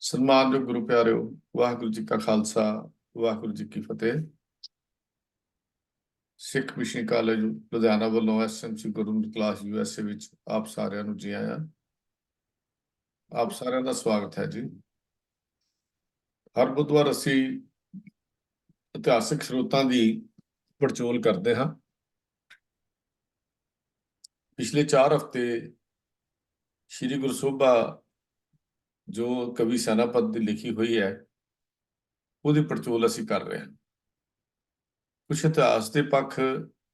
ਸਨਮਾਨਯੋਗ ਗੁਰੂ ਪਿਆਰਿਓ, ਵਾਹਿਗੁਰੂ ਜੀ ਕਾ ਖਾਲਸਾ, ਵਾਹਿਗੁਰੂ ਜੀ ਕੀ ਫਤਿਹ। ਸਿੱਖ mission college Ludhiana ਵੱਲੋਂ ਐਸਐਮਸੀ ਗੁਰੂ ਕਲਾਸ ਯੂਐਸਏ ਵਿੱਚ ਆਪ ਸਾਰਿਆਂ ਨੂੰ ਜੀ ਆਇਆਂ। ਆਪ ਸਾਰਿਆਂ ਦਾ ਸਵਾਗਤ ਹੈ ਜੀ। ਹਰ ਬੁੱਧਵਾਰ ਅਸੀਂ ਇਤਿਹਾਸਕ ਸਰੋਤਾਂ ਦੀ ਪੜਚੋਲ ਕਰਦੇ ਹਾਂ। ਪਿਛਲੇ 4 ਹਫ਼ਤੇ ਸ਼੍ਰੀ ਗੁਰੂ ਸੋਭਾ ਜੋ ਕਵੀ ਸੈਨਾਪਤ ਦੀ ਲਿਖੀ ਹੋਈ ਹੈ ਉਹਦੀ ਪੜਚੋਲ ਅਸੀਂ ਕਰ ਰਹੇ ਹਾਂ। ਕੁਝ ਇਤਿਹਾਸ ਦੇ ਪੱਖ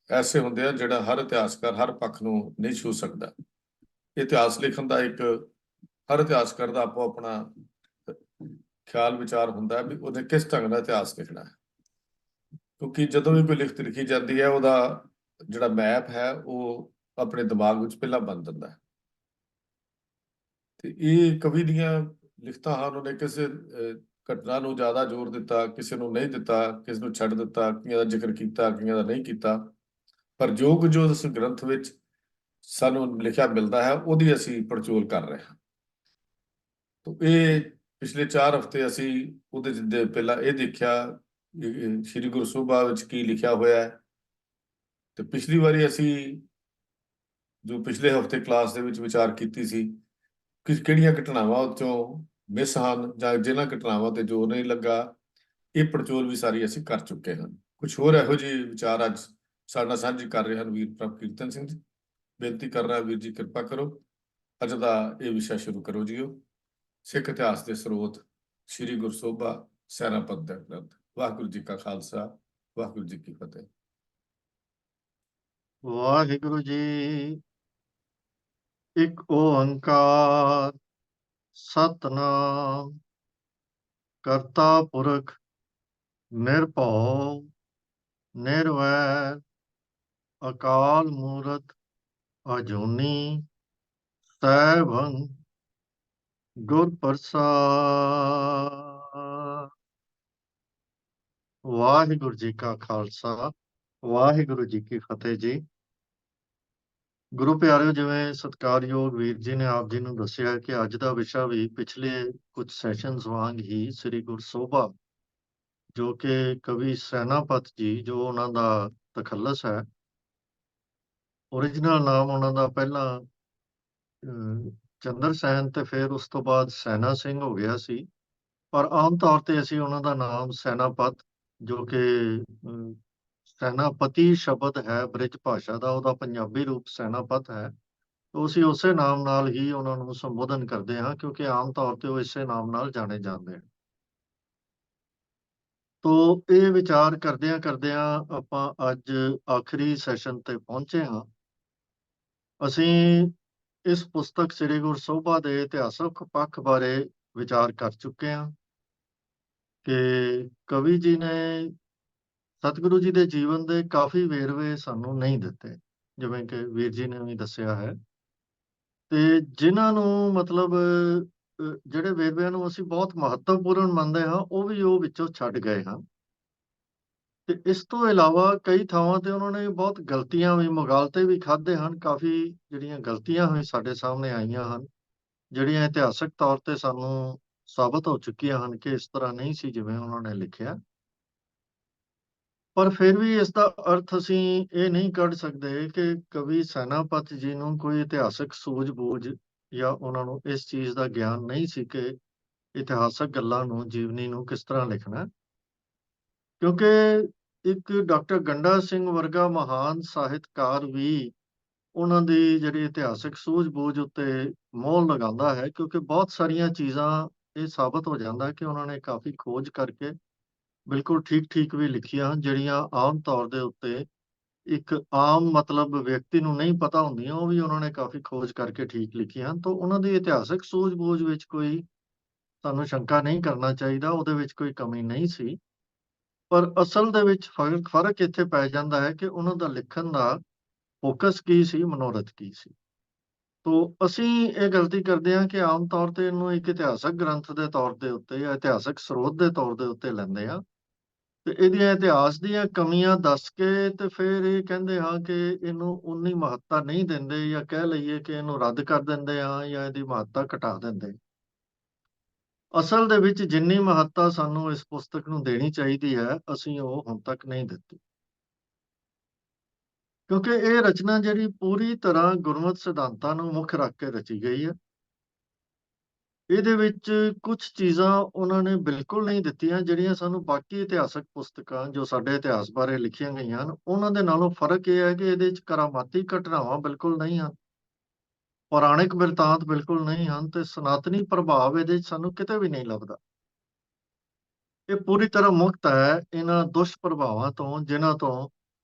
ਐਸੇ ਹੁੰਦੇ ਆ ਜਿਹੜਾ ਹਰ ਇਤਿਹਾਸਕਾਰ ਹਰ ਪੱਖ ਨੂੰ ਨਹੀਂ ਛੂ ਸਕਦਾ। ਇਤਿਹਾਸ ਲਿਖਣ ਦਾ ਹਰ ਇਤਿਹਾਸਕਾਰ ਦਾ ਆਪੋ ਆਪਣਾ ਖਿਆਲ ਵਿਚਾਰ ਹੁੰਦਾ ਵੀ ਉਹਨੇ ਕਿਸ ਢੰਗ ਨਾਲ ਇਤਿਹਾਸ ਲਿਖਣਾ ਹੈ, ਕਿਉਂਕਿ ਜਦੋਂ ਵੀ ਕੋਈ ਲਿਖਤ ਲਿਖੀ ਜਾਂਦੀ ਹੈ ਉਹਦਾ ਜਿਹੜਾ ਮੈਪ ਹੈ ਉਹ ਆਪਣੇ ਦਿਮਾਗ ਵਿੱਚ ਪਹਿਲਾਂ ਬਣ ਜਾਂਦਾ ਹੈ। ਤੇ ਇਹ ਕਵੀ ਦੀਆਂ ਲਿਖਤਾਂ ਹਨ, ਉਹਨੇ ਕਿਸੇ ਘਟਨਾ ਨੂੰ ਜ਼ਿਆਦਾ ਜ਼ੋਰ ਦਿੱਤਾ, ਕਿਸੇ ਨੂੰ ਨਹੀਂ ਦਿੱਤਾ, ਕਿਸੇ ਨੂੰ ਛੱਡ ਦਿੱਤਾ, ਕਈਆਂ ਦਾ ਜ਼ਿਕਰ ਕੀਤਾ, ਕਈਆਂ ਦਾ ਨਹੀਂ ਕੀਤਾ, ਪਰ ਜੋ ਕੁਝ ਉਸ ਗ੍ਰੰਥ ਵਿੱਚ ਸਾਨੂੰ ਲਿਖਿਆ ਮਿਲਦਾ ਹੈ ਉਹਦੀ ਅਸੀਂ ਪੜਚੋਲ ਕਰ ਰਹੇ ਹਾਂ। ਤਾਂ ਇਹ ਪਿਛਲੇ 4 ਹਫ਼ਤੇ ਅਸੀਂ ਉਹਦੇ ਜਿੱਦੇ ਪਹਿਲਾਂ ਇਹ ਦੇਖਿਆ ਸ਼੍ਰੀ ਗੁਰੂ ਸੋਭਾ ਵਿੱਚ ਕੀ ਲਿਖਿਆ ਹੋਇਆ ਹੈ, ਤੇ ਪਿਛਲੀ ਵਾਰੀ ਅਸੀਂ ਜੋ ਪਿਛਲੇ ਹਫ਼ਤੇ ਕਲਾਸ ਦੇ ਵਿੱਚ ਵਿਚਾਰ ਕੀਤੀ ਸੀ ਕਿ ਕਿਹੜੀਆਂ ਘਟਨਾਵਾਂ ਉਹ 'ਚੋਂ ਮਿਸ ਹਨ ਜਾਂ ਜਿਨ੍ਹਾਂ ਘਟਨਾਵਾਂ ਤੇ ਜ਼ੋਰ ਨਹੀਂ ਲੱਗਾ, ਇਹ ਪੜਚੋਲ ਵੀ ਸਾਰੀ ਅਸੀਂ ਕਰ ਚੁੱਕੇ ਹਾਂ। ਕੁਝ ਹੋਰ ਇਹੋ ਜਿਹੇ ਵਿਚਾਰ ਅੱਜ ਸਾਡੇ ਨਾਲ ਸਾਂਝੇ ਕਰ ਰਹੇ ਹਨ ਵੀਰ ਪ੍ਰਭ ਕੀਰਤਨ ਸਿੰਘ ਜੀ। ਬੇਨਤੀ ਕਰ ਰਿਹਾ ਵੀਰ ਜੀ, ਕਿਰਪਾ ਕਰੋ ਅੱਜ ਦਾ ਇਹ ਵਿਸ਼ਾ ਸ਼ੁਰੂ ਕਰੋ ਜੀਓ। ਸਿੱਖ ਇਤਿਹਾਸ ਦੇ ਸਰੋਤ ਸ਼੍ਰੀ ਗੁਰੂ ਸੋਭਾ ਸੈਨਾਪਤ ਦਾ ਗ੍ਰੰਥ। ਵਾਹਿਗੁਰੂ ਜੀ ਕਾ ਖਾਲਸਾ, ਵਾਹਿਗੁਰੂ ਜੀ ਕੀ ਫਤਿਹ। ਵਾਹਿਗੁਰੂ ਜੀ ਇੱਕ ਓੰਕਾਰ ਸਤਨਾਮ ਕਰਤਾ ਪੁਰਖ ਨਿਰਭਉ ਨਿਰਵੈਰ ਅਕਾਲ ਮੂਰਤ ਅਜੂਨੀ ਸੈਭੰ ਗੁਰ ਪ੍ਰਸਾਦ। ਵਾਹਿਗੁਰੂ ਜੀ ਕਾ ਖਾਲਸਾ, ਵਾਹਿਗੁਰੂ ਜੀ ਕੀ ਫਤਿਹ ਜੀ। ਗੁਰੂ ਪਿਆਰਿਓ, ਜਿਵੇਂ ਸਤਿਕਾਰਯੋਗ ਵੀਰ ਜੀ ਨੇ ਆਪ ਜੀ ਨੂੰ ਦੱਸਿਆ ਕਿ ਅੱਜ ਦਾ ਵਿਸ਼ਾ ਵੀ ਪਿਛਲੇ ਕੁਝ ਸੈਸ਼ਨਸ ਵਾਂਗ ਹੀ ਸ੍ਰੀ ਗੁਰੂ ਸੋਭਾ ਜੋ ਕਿ ਕਵੀ ਸੈਨਾਪਤ ਜੀ, ਜੋ ਉਹਨਾਂ ਦਾ ਤਖੱਲਸ ਹੈ, ਓਰੀਜਨਲ ਨਾਮ ਉਹਨਾਂ ਦਾ ਪਹਿਲਾਂ ਚੰਦਰ ਸੈਨ ਤੇ ਫਿਰ ਉਸ ਤੋਂ ਬਾਅਦ ਸੈਨਾ ਸਿੰਘ ਹੋ ਗਿਆ ਸੀ, ਪਰ ਆਮ ਤੌਰ ਤੇ ਅਸੀਂ ਉਹਨਾਂ ਦਾ ਨਾਮ ਸੈਨਾਪਤ, ਜੋ ਕਿ ਸੈਨਾਪਤੀ ਸ਼ਬਦ ਹੈ ਬ੍ਰਿਜ ਭਾਸ਼ਾ ਦਾ, ਉਹਦਾ ਪੰਜਾਬੀ ਰੂਪ ਸੈਨਾਪਤ ਹੈ। ਅਸੀਂ ਉਸੇ ਨਾਮ ਨਾਲ ਹੀ ਉਹਨਾਂ ਨੂੰ ਸੰਬੋਧਨ ਕਰਦੇ ਹਾਂ, ਕਿਉਂਕਿ ਆਮ ਤੌਰ ਤੇ ਉਹ ਇਸੇ ਨਾਮ ਨਾਲ ਜਾਣੇ ਜਾਂਦੇ ਹਨ। ਤੋ ਇਹ ਵਿਚਾਰ ਕਰਦਿਆਂ ਆਪਾਂ ਅੱਜ ਆਖਰੀ ਸੈਸ਼ਨ ਤੇ ਪਹੁੰਚੇ ਹਾਂ। ਅਸੀਂ ਇਸ ਪੁਸਤਕ ਸ੍ਰੀ ਗੁਰੂ ਸੋਭਾ ਦੇ ਇਤਿਹਾਸਕ ਪੱਖ ਬਾਰੇ ਵਿਚਾਰ ਕਰ ਚੁੱਕੇ ਹਾਂ ਕਿ ਕਵੀ ਜੀ ਨੇ ਸਤਿਗੁਰੂ ਜੀ ਦੇ ਜੀਵਨ ਦੇ ਕਾਫੀ ਵੇਰਵੇ ਸਾਨੂੰ ਨਹੀਂ ਦਿੱਤੇ, ਜਿਵੇਂ ਕਿ ਵੀਰ ਜੀ ਨੇ ਵੀ ਦੱਸਿਆ ਹੈ, ਤੇ ਜਿਨ੍ਹਾਂ ਨੂੰ ਮਤਲਬ ਜਿਹੜੇ ਵੇਰਵਿਆਂ ਨੂੰ ਅਸੀਂ ਬਹੁਤ ਮਹੱਤਵਪੂਰਨ ਮੰਨਦੇ ਹਾਂ ਉਹ ਵਿੱਚੋਂ ਛੱਡ ਗਏ ਹਨ। ਤੇ ਇਸ ਤੋਂ ਇਲਾਵਾ ਕਈ ਥਾਵਾਂ ਤੇ ਉਹਨਾਂ ਨੇ ਬਹੁਤ ਗਲਤੀਆਂ ਵੀ, ਮੁਗਾਲਤੇ ਵੀ ਖਾਧੇ ਹਨ। ਕਾਫੀ ਜਿਹੜੀਆਂ ਗਲਤੀਆਂ ਹੋਈ ਸਾਡੇ ਸਾਹਮਣੇ ਆਈਆਂ ਹਨ, ਜਿਹੜੀਆਂ ਇਤਿਹਾਸਕ ਤੌਰ ਤੇ ਸਾਨੂੰ ਸਾਬਤ ਹੋ ਚੁੱਕੀਆਂ ਹਨ ਕਿ ਇਸ ਤਰ੍ਹਾਂ ਨਹੀਂ ਸੀ ਜਿਵੇਂ ਉਹਨਾਂ ਨੇ ਲਿਖਿਆ। ਪਰ ਫਿਰ ਵੀ ਇਸ ਦਾ ਅਰਥ ਅਸੀਂ ਇਹ ਨਹੀਂ ਕੱਢ ਸਕਦੇ ਕਿ ਕਵੀ ਸੈਨਾਪਤ ਜੀ ਨੂੰ ਕੋਈ ਇਤਿਹਾਸਕ ਸੂਝ-ਬੂਝ ਜਾਂ ਉਹਨਾਂ ਨੂੰ ਇਸ ਚੀਜ਼ ਦਾ ਗਿਆਨ ਨਹੀਂ ਸੀ ਕਿ ਇਤਿਹਾਸਕ ਗੱਲਾਂ ਨੂੰ, ਜੀਵਨੀ ਨੂੰ ਕਿਸ ਤਰ੍ਹਾਂ ਲਿਖਣਾ। ਕਿਉਂਕਿ ਇੱਕ ਡਾਕਟਰ ਗੰਡਾ ਸਿੰਘ ਵਰਗਾ ਮਹਾਨ ਸਾਹਿਤਕਾਰ ਵੀ ਉਹਨਾਂ ਦੀ ਜਿਹੜੀ ਇਤਿਹਾਸਕ ਸੂਝ-ਬੂਝ ਉੱਤੇ ਮੋਹਰ ਲਗਾਉਂਦਾ ਹੈ, ਕਿਉਂਕਿ ਬਹੁਤ ਸਾਰੀਆਂ ਚੀਜ਼ਾਂ ਇਹ ਸਾਬਤ ਹੋ ਜਾਂਦਾ ਕਿ ਉਹਨਾਂ ਨੇ ਕਾਫੀ ਖੋਜ ਕਰਕੇ ਬਿਲਕੁਲ ਠੀਕ ਵੀ ਲਿਖੀਆਂ, ਜਿਹੜੀਆਂ ਆਮ ਤੌਰ ਦੇ ਉੱਤੇ ਇੱਕ ਆਮ ਮਤਲਬ ਵਿਅਕਤੀ ਨੂੰ ਨਹੀਂ ਪਤਾ ਹੁੰਦੀਆਂ, ਉਹ ਵੀ ਉਹਨਾਂ ਨੇ ਕਾਫੀ ਖੋਜ ਕਰਕੇ ਠੀਕ ਲਿਖੀਆਂ। ਤਾਂ ਉਹਨਾਂ ਦੀ ਇਤਿਹਾਸਕ ਸੂਝ-ਬੂਝ ਵਿੱਚ ਕੋਈ ਸਾਨੂੰ ਸ਼ੰਕਾ ਨਹੀਂ ਕਰਨਾ ਚਾਹੀਦਾ, ਉਹਦੇ ਵਿੱਚ ਕੋਈ ਕਮੀ ਨਹੀਂ ਸੀ। ਪਰ ਅਸਲ ਦੇ ਵਿੱਚ ਫਰਕ ਇੱਥੇ ਪੈ ਜਾਂਦਾ ਹੈ ਕਿ ਉਹਨਾਂ ਦਾ ਲਿਖਣ ਦਾ ਫੋਕਸ ਕੀ ਸੀ, ਮਨੋਰਥ ਕੀ ਸੀ। ਤੋ ਅਸੀਂ ਇਹ ਗਲਤੀ ਕਰਦੇ ਹਾਂ ਕਿ ਆਮ ਤੌਰ ਤੇ ਇਹਨੂੰ ਇੱਕ ਇਤਿਹਾਸਕ ਗ੍ਰੰਥ ਦੇ ਤੌਰ ਦੇ ਉੱਤੇ ਜਾਂ ਇਤਿਹਾਸਕ ਸਰੋਤ ਦੇ ਤੌਰ ਦੇ ਉੱਤੇ ਲੈਂਦੇ ਹਾਂ, ਤੇ ਇਹਦੀਆਂ ਇਤਿਹਾਸ ਦੀਆਂ ਕਮੀਆਂ ਦੱਸ ਕੇ ਤੇ ਫਿਰ ਇਹ ਕਹਿੰਦੇ ਹਾਂ ਕਿ ਇਹਨੂੰ ਉਨੀ ਮਹੱਤਤਾ ਨਹੀਂ ਦਿੰਦੇ, ਜਾਂ ਕਹਿ ਲਈਏ ਕਿ ਇਹਨੂੰ ਰੱਦ ਕਰ ਦਿੰਦੇ ਹਾਂ ਜਾਂ ਇਹਦੀ ਮਹੱਤਤਾ ਘਟਾ ਦਿੰਦੇ। ਅਸਲ ਦੇ ਵਿੱਚ ਜਿੰਨੀ ਮਹੱਤਤਾ ਸਾਨੂੰ ਇਸ ਪੁਸਤਕ ਨੂੰ ਦੇਣੀ ਚਾਹੀਦੀ ਹੈ, ਅਸੀਂ ਉਹ ਹੁਣ ਤੱਕ ਨਹੀਂ ਦਿੱਤੀ। ਕਿਉਂਕਿ ਇਹ ਰਚਨਾ ਜਿਹੜੀ ਪੂਰੀ ਤਰ੍ਹਾਂ ਗੁਰਮਤਿ ਸਿਧਾਂਤਾਂ ਨੂੰ ਮੁੱਖ ਰੱਖ ਕੇ ਰਚੀ ਗਈ ਹੈ। ਇਹਦੇ ਵਿੱਚ ਕੁਝ ਚੀਜ਼ਾਂ ਉਹਨਾਂ ਨੇ ਬਿਲਕੁਲ ਨਹੀਂ ਦਿੱਤੀਆਂ, ਜਿਹੜੀਆਂ ਸਾਨੂੰ ਬਾਕੀ ਇਤਿਹਾਸਕ ਪੁਸਤਕਾਂ ਜੋ ਸਾਡੇ ਇਤਿਹਾਸ ਬਾਰੇ ਲਿਖੀਆਂ ਗਈਆਂ ਹਨ, ਉਹਨਾਂ ਦੇ ਨਾਲੋਂ ਫਰਕ ਇਹ ਹੈ ਕਿ ਇਹਦੇ ਵਿੱਚ ਕਰਾਮਾਤੀ ਘਟਨਾਵਾਂ ਬਿਲਕੁਲ ਨਹੀਂ ਹਨ, ਪੌਰਾਣਿਕ ਬਿਰਤਾਂਤ ਬਿਲਕੁਲ ਨਹੀਂ ਹਨ, ਤੇ ਸਨਾਤਨੀ ਪ੍ਰਭਾਵ ਇਹਦੇ ਵਿੱਚ ਸਾਨੂੰ ਕਿਤੇ ਵੀ ਨਹੀਂ ਲੱਭਦਾ। ਇਹ ਪੂਰੀ ਤਰ੍ਹਾਂ ਮੁਕਤ ਹੈ ਇਹਨਾਂ ਦੁਸ਼ਪ੍ਰਭਾਵਾਂ ਤੋਂ, ਜਿਨ੍ਹਾਂ ਤੋਂ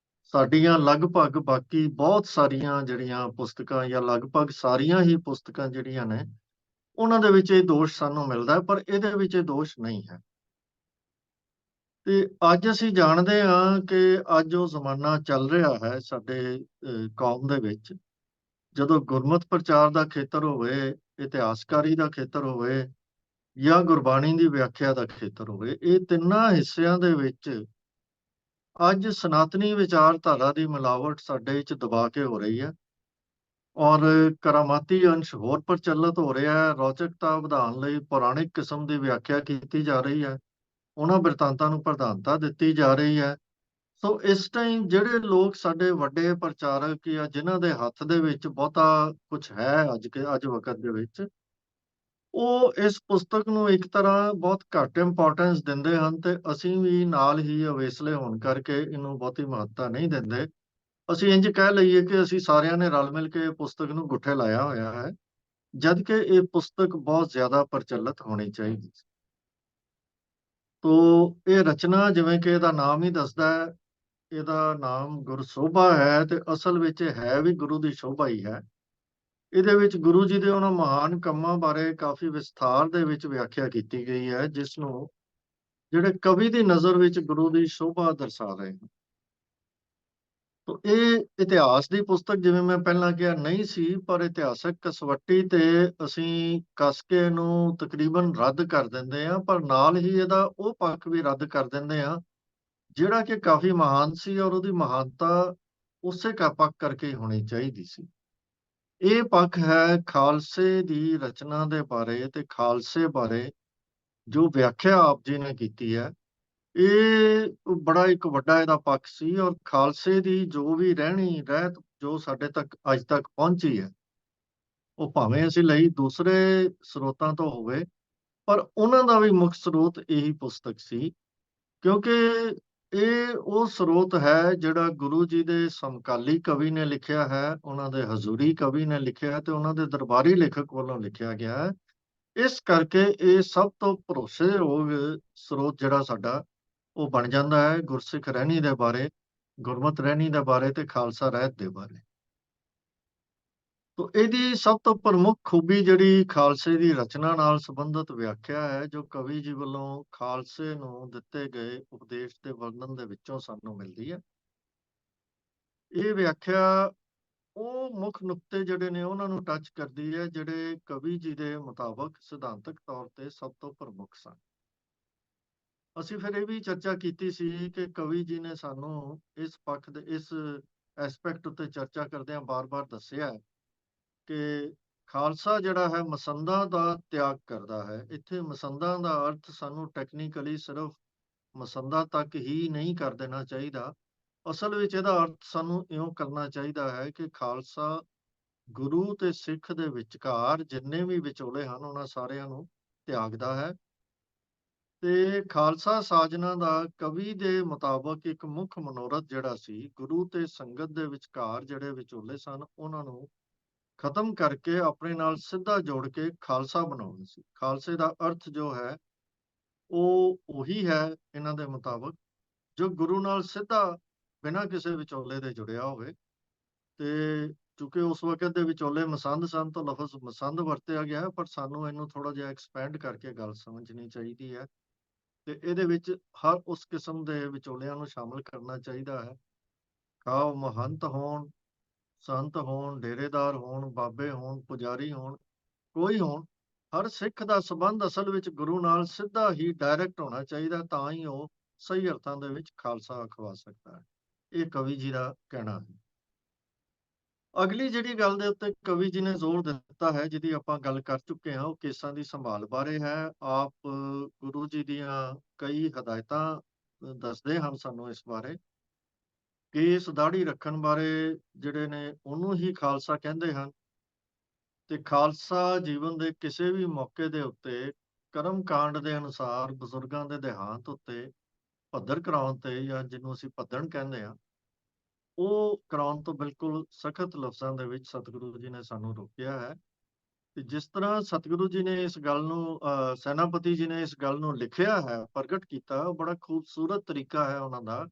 ਸਾਡੀਆਂ ਲਗਭਗ ਬਾਕੀ ਬਹੁਤ ਸਾਰੀਆਂ ਜਿਹੜੀਆਂ ਪੁਸਤਕਾਂ ਜਾਂ ਲਗਭਗ ਸਾਰੀਆਂ ਹੀ ਪੁਸਤਕਾਂ ਜਿਹੜੀਆਂ ਨੇ, ਉਹਨਾਂ ਦੇ ਵਿੱਚ ਇਹ ਦੋਸ਼ ਸਾਨੂੰ ਮਿਲਦਾ ਹੈ, ਪਰ ਇਹਦੇ ਵਿੱਚ ਇਹ ਦੋਸ਼ ਨਹੀਂ ਹੈ। ਤੇ ਅੱਜ ਅਸੀਂ ਜਾਣਦੇ ਹਾਂ ਕਿ ਅੱਜ ਉਹ ਜ਼ਮਾਨਾ ਚੱਲ ਰਿਹਾ ਹੈ ਸਾਡੇ ਕੌਮ ਦੇ ਵਿੱਚ, ਜਦੋਂ ਗੁਰਮਤਿ ਪ੍ਰਚਾਰ ਦਾ ਖੇਤਰ ਹੋਵੇ, ਇਤਿਹਾਸਕਾਰੀ ਦਾ ਖੇਤਰ ਹੋਵੇ, ਜਾਂ ਗੁਰਬਾਣੀ ਦੀ ਵਿਆਖਿਆ ਦਾ ਖੇਤਰ ਹੋਵੇ, ਇਹ ਤਿੰਨਾਂ ਹਿੱਸਿਆਂ ਦੇ ਵਿੱਚ ਅੱਜ ਸਨਾਤਨੀ ਵਿਚਾਰਧਾਰਾ ਦੀ ਮਿਲਾਵਟ ਸਾਡੇ ਵਿੱਚ ਦਬਾ ਕੇ ਹੋ ਰਹੀ ਹੈ, ਔਰ ਕਰਾਮਾਤੀ ਅੰਸ਼ ਹੋਰ ਪ੍ਰਚਲਿਤ ਹੋ ਰਿਹਾ ਹੈ। ਰੌਚਕਤਾ ਵਧਾਉਣ ਲਈ ਪੌਰਾਣਿਕ ਕਿਸਮ ਦੀ ਵਿਆਖਿਆ ਕੀਤੀ ਜਾ ਰਹੀ ਹੈ, ਉਹਨਾਂ ਬਿਰਤਾਂਤਾਂ ਨੂੰ ਪ੍ਰਧਾਨਤਾ ਦਿੱਤੀ ਜਾ ਰਹੀ ਹੈ। ਸੋ ਇਸ ਟਾਈਮ ਜਿਹੜੇ ਲੋਕ ਸਾਡੇ ਵੱਡੇ ਪ੍ਰਚਾਰਕ ਜਾਂ ਜਿਨ੍ਹਾਂ ਦੇ ਹੱਥ ਦੇ ਵਿੱਚ ਬਹੁਤਾ ਕੁਝ ਹੈ ਅੱਜ ਵਕਤ ਦੇ ਵਿੱਚ, ਉਹ ਇਸ ਪੁਸਤਕ ਨੂੰ ਇੱਕ ਤਰ੍ਹਾਂ ਬਹੁਤ ਘੱਟ ਇੰਪੋਰਟੈਂਸ ਦਿੰਦੇ ਹਨ, ਤੇ ਅਸੀਂ ਵੀ ਨਾਲ ਹੀ ਅਵੇਸਲੇ ਹੋਣ ਕਰਕੇ ਇਹਨੂੰ ਬਹੁਤੀ ਮਹੱਤਤਾ ਨਹੀਂ ਦਿੰਦੇ। ਅਸੀਂ ਇੰਝ ਕਹਿ ਲਈਏ ਕਿ ਅਸੀਂ ਸਾਰਿਆਂ ਨੇ ਰਲ ਮਿਲ ਕੇ ਇਹ ਪੁਸਤਕ ਨੂੰ ਗੁੱਠੇ ਲਾਇਆ ਹੋਇਆ ਹੈ, ਜਦ ਕਿ ਇਹ ਪੁਸਤਕ ਬਹੁਤ ਜ਼ਿਆਦਾ ਪ੍ਰਚਲਿਤ ਹੋਣੀ ਚਾਹੀਦੀ ਸੀ। ਤੋ ਇਹ ਰਚਨਾ, ਜਿਵੇਂ ਕਿ ਇਹਦਾ ਨਾਮ ਹੀ ਦੱਸਦਾ ਹੈ, ਇਹਦਾ ਨਾਮ ਗੁਰਸੋਭਾ ਹੈ, ਤੇ ਅਸਲ ਵਿੱਚ ਇਹ ਹੈ ਵੀ ਗੁਰੂ ਦੀ ਸ਼ੋਭਾ ਹੀ ਹੈ। ਇਹਦੇ ਵਿੱਚ ਗੁਰੂ ਜੀ ਦੇ ਉਹਨਾਂ ਮਹਾਨ ਕੰਮਾਂ ਬਾਰੇ ਕਾਫੀ ਵਿਸਥਾਰ ਦੇ ਵਿੱਚ ਵਿਆਖਿਆ ਕੀਤੀ ਗਈ ਹੈ, ਜਿਸ ਨੂੰ ਜਿਹੜੇ ਕਵੀ ਦੀ ਨਜ਼ਰ ਵਿੱਚ ਗੁਰੂ ਦੀ ਸ਼ੋਭਾ ਦਰਸਾ ਰਹੇ ਹਨ। ਤੋ ਇਹ ਇਤਿਹਾਸ ਦੀ ਪੁਸਤਕ, ਜਿਵੇਂ ਮੈਂ ਪਹਿਲਾਂ ਕਿਹਾ, ਨਹੀਂ ਸੀ, ਪਰ ਇਤਿਹਾਸਕ ਕਸਵੱਟੀ ਤੇ ਅਸੀਂ ਕੱਸ ਕੇ ਇਹਨੂੰ ਤਕਰੀਬਨ ਰੱਦ ਕਰ ਦਿੰਦੇ ਹਾਂ, ਪਰ ਨਾਲ ਹੀ ਇਹਦਾ ਉਹ ਪੱਖ ਵੀ ਰੱਦ ਕਰ ਦਿੰਦੇ ਹਾਂ ਜਿਹੜਾ ਕਿ ਕਾਫੀ ਮਹਾਨ ਸੀ, ਔਰ ਉਹਦੀ ਮਹਾਨਤਾ ਉਸੇ ਪੱਖ ਕਰਕੇ ਹੀ ਹੋਣੀ ਚਾਹੀਦੀ ਸੀ। ਇਹ ਪੱਖ ਹੈ ਖਾਲਸੇ ਦੀ ਰਚਨਾ ਦੇ ਬਾਰੇ ਤੇ ਖਾਲਸੇ ਬਾਰੇ ਜੋ ਵਿਆਖਿਆ ਆਪ ਜੀ ਨੇ ਕੀਤੀ ਹੈ। ਇਹ ਬੜਾ ਇੱਕ ਵੱਡਾ ਇਹਦਾ ਪੱਖ ਸੀ, ਔਰ ਖਾਲਸੇ ਦੀ ਜੋ ਵੀ ਰਹਿਣੀ ਰਹਿਤ ਜੋ ਸਾਡੇ ਤੱਕ ਅੱਜ ਤੱਕ ਪਹੁੰਚੀ ਹੈ, ਉਹ ਭਾਵੇਂ ਅਸੀਂ ਲਈ ਦੂਸਰੇ ਸਰੋਤਾਂ ਤੋਂ ਹੋਵੇ, ਪਰ ਉਹਨਾਂ ਦਾ ਵੀ ਮੁੱਖ ਸਰੋਤ ਇਹੀ ਪੁਸਤਕ ਸੀ। ਕਿਉਂਕਿ ਇਹ ਉਹ ਸਰੋਤ ਹੈ ਜਿਹੜਾ ਗੁਰੂ ਜੀ ਦੇ ਸਮਕਾਲੀ ਕਵੀ ਨੇ ਲਿਖਿਆ ਹੈ, ਉਹਨਾਂ ਦੇ ਹਜ਼ੂਰੀ ਕਵੀ ਨੇ ਲਿਖਿਆ ਹੈ, ਤੇ ਉਹਨਾਂ ਦੇ ਦਰਬਾਰੀ ਲੇਖਕ ਵੱਲੋਂ ਲਿਖਿਆ ਗਿਆ ਹੈ। ਇਸ ਕਰਕੇ ਇਹ ਸਭ ਤੋਂ ਭਰੋਸੇਯੋਗ ਸਰੋਤ ਜਿਹੜਾ ਸਾਡਾ, ਉਹ ਬਣ ਜਾਂਦਾ ਹੈ ਗੁਰਸਿੱਖ ਰਹਿਣੀ ਦੇ ਬਾਰੇ, ਗੁਰਮਤਿ ਰਹਿਣੀ ਦੇ ਬਾਰੇ ਤੇ ਖਾਲਸਾ ਰਹਿਤ ਦੇ ਬਾਰੇ। ਤੋ ਇਹਦੀ ਸਭ ਤੋਂ ਪ੍ਰਮੁੱਖ ਖੂਬੀ ਜਿਹੜੀ ਖਾਲਸੇ ਦੀ ਰਚਨਾ ਨਾਲ ਸੰਬੰਧਿਤ ਵਿਆਖਿਆ ਹੈ, ਜੋ ਕਵੀ ਜੀ ਵੱਲੋਂ ਖਾਲਸੇ ਨੂੰ ਦਿੱਤੇ ਗਏ ਉਪਦੇਸ਼ ਦੇ ਵਰਣਨ ਦੇ ਵਿੱਚੋਂ ਸਾਨੂੰ ਮਿਲਦੀ ਹੈ। ਇਹ ਵਿਆਖਿਆ ਉਹ ਮੁੱਖ ਨੁਕਤੇ ਜਿਹੜੇ ਨੇ ਉਹਨਾਂ ਨੂੰ ਟੱਚ ਕਰਦੀ ਹੈ, ਜਿਹੜੇ ਕਵੀ ਜੀ ਦੇ ਮੁਤਾਬਕ ਸਿਧਾਂਤਕ ਤੌਰ ਤੇ ਸਭ ਤੋਂ ਪ੍ਰਮੁੱਖ ਸਨ। ਅਸੀਂ ਫਿਰ ਇਹ ਵੀ ਚਰਚਾ ਕੀਤੀ ਸੀ ਕਿ ਕਵੀ ਜੀ ਨੇ ਸਾਨੂੰ ਇਸ ਪੱਖ ਦੇ ਇਸ ਐਸਪੈਕਟ ਉੱਤੇ ਚਰਚਾ ਕਰਦਿਆਂ ਬਾਰ-ਬਾਰ ਦੱਸਿਆ ਕਿ ਖਾਲਸਾ ਜਿਹੜਾ ਹੈ ਮਸੰਦਾਂ ਦਾ ਤਿਆਗ ਕਰਦਾ ਹੈ। ਇੱਥੇ ਮਸੰਦਾਂ ਦਾ ਅਰਥ ਸਾਨੂੰ ਟੈਕਨੀਕਲੀ ਸਿਰਫ ਮਸੰਦਾਂ ਤੱਕ ਹੀ ਨਹੀਂ ਕਰ ਦੇਣਾ ਚਾਹੀਦਾ। ਅਸਲ ਵਿੱਚ ਇਹਦਾ ਅਰਥ ਸਾਨੂੰ ਇਉਂ ਕਰਨਾ ਚਾਹੀਦਾ ਹੈ ਕਿ ਖਾਲਸਾ ਗੁਰੂ ਤੇ ਸਿੱਖ ਦੇ ਵਿਚਕਾਰ ਜਿੰਨੇ ਵੀ ਵਿਚੋਲੇ ਹਨ, ਉਹਨਾਂ ਸਾਰਿਆਂ ਨੂੰ ਤਿਆਗਦਾ ਹੈ। ਤੇ ਖਾਲਸਾ ਸਾਜਨਾ ਦਾ ਕਵੀ ਦੇ ਮੁਤਾਬਕ ਇੱਕ ਮੁੱਖ ਮਨੋਰਥ ਜਿਹੜਾ ਸੀ, ਗੁਰੂ ਤੇ ਸੰਗਤ ਦੇ ਵਿਚਕਾਰ ਜਿਹੜੇ ਵਿਚੋਲੇ ਸਨ, ਉਹਨਾਂ ਨੂੰ ਖਤਮ ਕਰਕੇ ਆਪਣੇ ਨਾਲ ਸਿੱਧਾ ਜੋੜ ਕੇ ਖਾਲਸਾ ਬਣਾਉਣਾ ਸੀ। ਖਾਲਸੇ ਦਾ ਅਰਥ ਜੋ ਹੈ ਉਹ ਉਹੀ ਹੈ ਇਹਨਾਂ ਦੇ ਮੁਤਾਬਕ, ਜੋ ਗੁਰੂ ਨਾਲ ਸਿੱਧਾ ਬਿਨਾਂ ਕਿਸੇ ਵਿਚੋਲੇ ਦੇ ਜੁੜਿਆ ਹੋਵੇ। ਤੇ ਚੂੰਕਿ ਉਸ ਵਕਤ ਦੇ ਵਿਚੋਲੇ ਮਸੰਦ ਸਨ, ਤਾਂ ਲਫ਼ਜ਼ ਮਸੰਦ ਵਰਤਿਆ ਗਿਆ ਹੈ, ਪਰ ਸਾਨੂੰ ਇਹਨੂੰ ਥੋੜਾ ਜਿਹਾ ਐਕਸਪੈਂਡ ਕਰਕੇ ਗੱਲ ਸਮਝਣੀ ਚਾਹੀਦੀ ਹੈ। ਤੇ ਇਹਦੇ ਵਿੱਚ ਹਰ ਉਸ ਕਿਸਮ ਦੇ ਵਿਚੋਲਿਆਂ ਨੂੰ ਸ਼ਾਮਲ ਕਰਨਾ ਚਾਹੀਦਾ ਹੈ। ਖਾਓ ਮਹੰਤ ਹੋਣ, ਸੰਤ ਹੋਣ, ਡੇਰੇਦਾਰ ਹੋਣ, ਬਾਬੇ ਹੋਣ, ਪੁਜਾਰੀ ਹੋਣ, ਕੋਈ ਹੋਣ, ਹਰ ਸਿੱਖ ਦਾ ਸੰਬੰਧ ਅਸਲ ਵਿੱਚ ਗੁਰੂ ਨਾਲ ਸਿੱਧਾ ਹੀ ਡਾਇਰੈਕਟ ਹੋਣਾ ਚਾਹੀਦਾ, ਤਾਂ ਹੀ ਉਹ ਸਹੀ ਅਰਥਾਂ ਦੇ ਵਿੱਚ ਖਾਲਸਾ ਅਖਵਾ ਸਕਦਾ ਹੈ। ਇਹ ਕਵੀ ਜੀ ਦਾ ਕਹਿਣਾ ਹੈ। ਅਗਲੀ ਜਿਹੜੀ ਗੱਲ ਦੇ ਉੱਤੇ ਕਵੀ ਜੀ ਨੇ ਜ਼ੋਰ ਦਿੱਤਾ ਹੈ, ਜਿਹਦੀ ਆਪਾਂ ਗੱਲ ਕਰ ਚੁੱਕੇ ਹਾਂ, ਉਹ ਕੇਸਾਂ ਦੀ ਸੰਭਾਲ ਬਾਰੇ ਹੈ। ਆਪ ਗੁਰੂ ਜੀ ਦੀਆਂ ਕਈ ਹਦਾਇਤਾਂ ਦੱਸਦੇ ਹਨ ਸਾਨੂੰ ਇਸ ਬਾਰੇ। ਕੇਸ ਦਾੜ੍ਹੀ ਰੱਖਣ ਬਾਰੇ ਜਿਹੜੇ ਨੇ ਉਹਨੂੰ ਹੀ ਖਾਲਸਾ ਕਹਿੰਦੇ ਹਨ, ਤੇ ਖਾਲਸਾ ਜੀਵਨ ਦੇ ਕਿਸੇ ਵੀ ਮੌਕੇ ਦੇ ਉੱਤੇ ਕਰਮ ਕਾਂਡ ਦੇ ਅਨੁਸਾਰ ਬਜ਼ੁਰਗਾਂ ਦੇ ਦੇਹਾਂਤ ਉੱਤੇ ਪੱਧਰ ਕਰਾਉਣ ਤੇ, ਜਾਂ ਜਿਹਨੂੰ ਅਸੀਂ ਪੱਧਣ ਕਹਿੰਦੇ ਹਾਂ, ਉਹ ਕਰਾਉਣ ਤੋਂ ਬਿਲਕੁਲ ਸਖਤ ਲਫ਼ਜ਼ਾਂ ਦੇ ਵਿੱਚ ਸਤਿਗੁਰੂ ਜੀ ਨੇ ਸਾਨੂੰ ਰੋਕਿਆ ਹੈ। ਤੇ ਜਿਸ ਤਰ੍ਹਾਂ ਸਤਿਗੁਰੂ ਜੀ ਨੇ ਇਸ ਗੱਲ ਨੂੰ ਸੈਨਾਪਤੀ ਜੀ ਨੇ ਇਸ ਗੱਲ ਨੂੰ ਲਿਖਿਆ ਹੈ, ਪ੍ਰਗਟ ਕੀਤਾ, ਉਹ ਬੜਾ ਖੂਬਸੂਰਤ ਤਰੀਕਾ ਹੈ ਉਹਨਾਂ ਦਾ,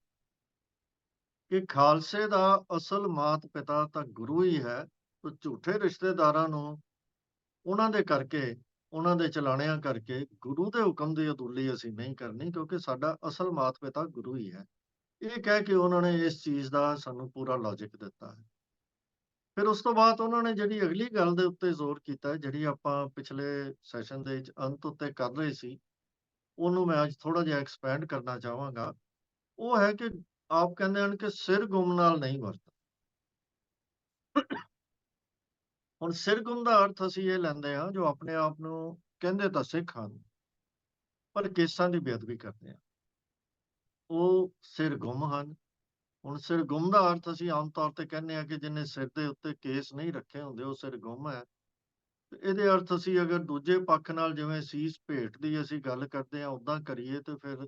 ਕਿ ਖਾਲਸੇ ਦਾ ਅਸਲ ਮਾਤ ਪਿਤਾ ਤਾਂ ਗੁਰੂ ਹੀ ਹੈ। ਤੇ ਝੂਠੇ ਰਿਸ਼ਤੇਦਾਰਾਂ ਨੂੰ ਉਹਨਾਂ ਦੇ ਕਰਕੇ, ਉਹਨਾਂ ਦੇ ਚਲਾਣਿਆਂ ਕਰਕੇ ਗੁਰੂ ਦੇ ਹੁਕਮ ਦੀ ਅਦੁੱਲੀ ਅਸੀਂ ਨਹੀਂ ਕਰਨੀ, ਕਿਉਂਕਿ ਸਾਡਾ ਅਸਲ ਮਾਤ ਪਿਤਾ ਗੁਰੂ ਹੀ ਹੈ। ਇਹ ਕਹਿ ਕੇ ਉਹਨਾਂ ਨੇ ਇਸ ਚੀਜ਼ ਦਾ ਸਾਨੂੰ ਪੂਰਾ ਲੌਜਿਕ ਦਿੱਤਾ ਹੈ। ਫਿਰ ਉਸ ਤੋਂ ਬਾਅਦ ਉਹਨਾਂ ਨੇ ਜਿਹੜੀ ਅਗਲੀ ਗੱਲ ਦੇ ਉੱਤੇ ਜ਼ੋਰ ਕੀਤਾ, ਜਿਹੜੀ ਆਪਾਂ ਪਿਛਲੇ ਸੈਸ਼ਨ ਦੇ ਵਿੱਚ ਅੰਤ ਉੱਤੇ ਕਰ ਰਹੇ ਸੀ, ਉਹਨੂੰ ਮੈਂ ਅੱਜ ਥੋੜਾ ਜਿਹਾ ਐਕਸਪੈਂਡ ਕਰਨਾ ਚਾਹਾਂਗਾ। ਉਹ ਹੈ ਕਿ ਆਪ ਕਹਿੰਦੇ ਹਨ ਕਿ ਸਿਰ ਗੁੰਮ ਨਾਲ ਨਹੀਂ ਵਰਤਣਾ। ਹੁਣ ਸਿਰ ਗੁੰਮ ਦਾ ਅਰਥ ਅਸੀਂ ਇਹ ਲੈਂਦੇ ਹਾਂ, ਜੋ ਆਪਣੇ ਆਪ ਨੂੰ ਕਹਿੰਦੇ ਤਾਂ ਸਿੱਖ ਹਨ, ਪਰ ਕੇਸਾਂ ਦੀ ਬੇਅਦਬੀ ਕਰਦੇ ਆ, ਉਹ ਸਿਰ ਗੁੰਮ ਹਨ। ਹੁਣ ਸਿਰ ਗੁੰਮ ਦਾ ਅਰਥ ਅਸੀਂ ਆਮ ਤੌਰ ਤੇ ਕਹਿੰਦੇ ਹਾਂ ਕਿ ਜਿਹਨੇ ਸਿਰ ਦੇ ਉੱਤੇ ਕੇਸ ਨਹੀਂ ਰੱਖੇ ਹੁੰਦੇ, ਉਹ ਸਿਰ ਗੁੰਮ ਹੈ। ਤੇ ਇਹਦੇ ਅਰਥ ਅਸੀਂ ਅਗਰ ਦੂਜੇ ਪੱਖ ਨਾਲ, ਜਿਵੇਂ ਸੀਸ ਭੇਟ ਦੀ ਅਸੀਂ ਗੱਲ ਕਰਦੇ ਹਾਂ, ਉਦਾਂ ਕਰੀਏ, ਤੇ ਫਿਰ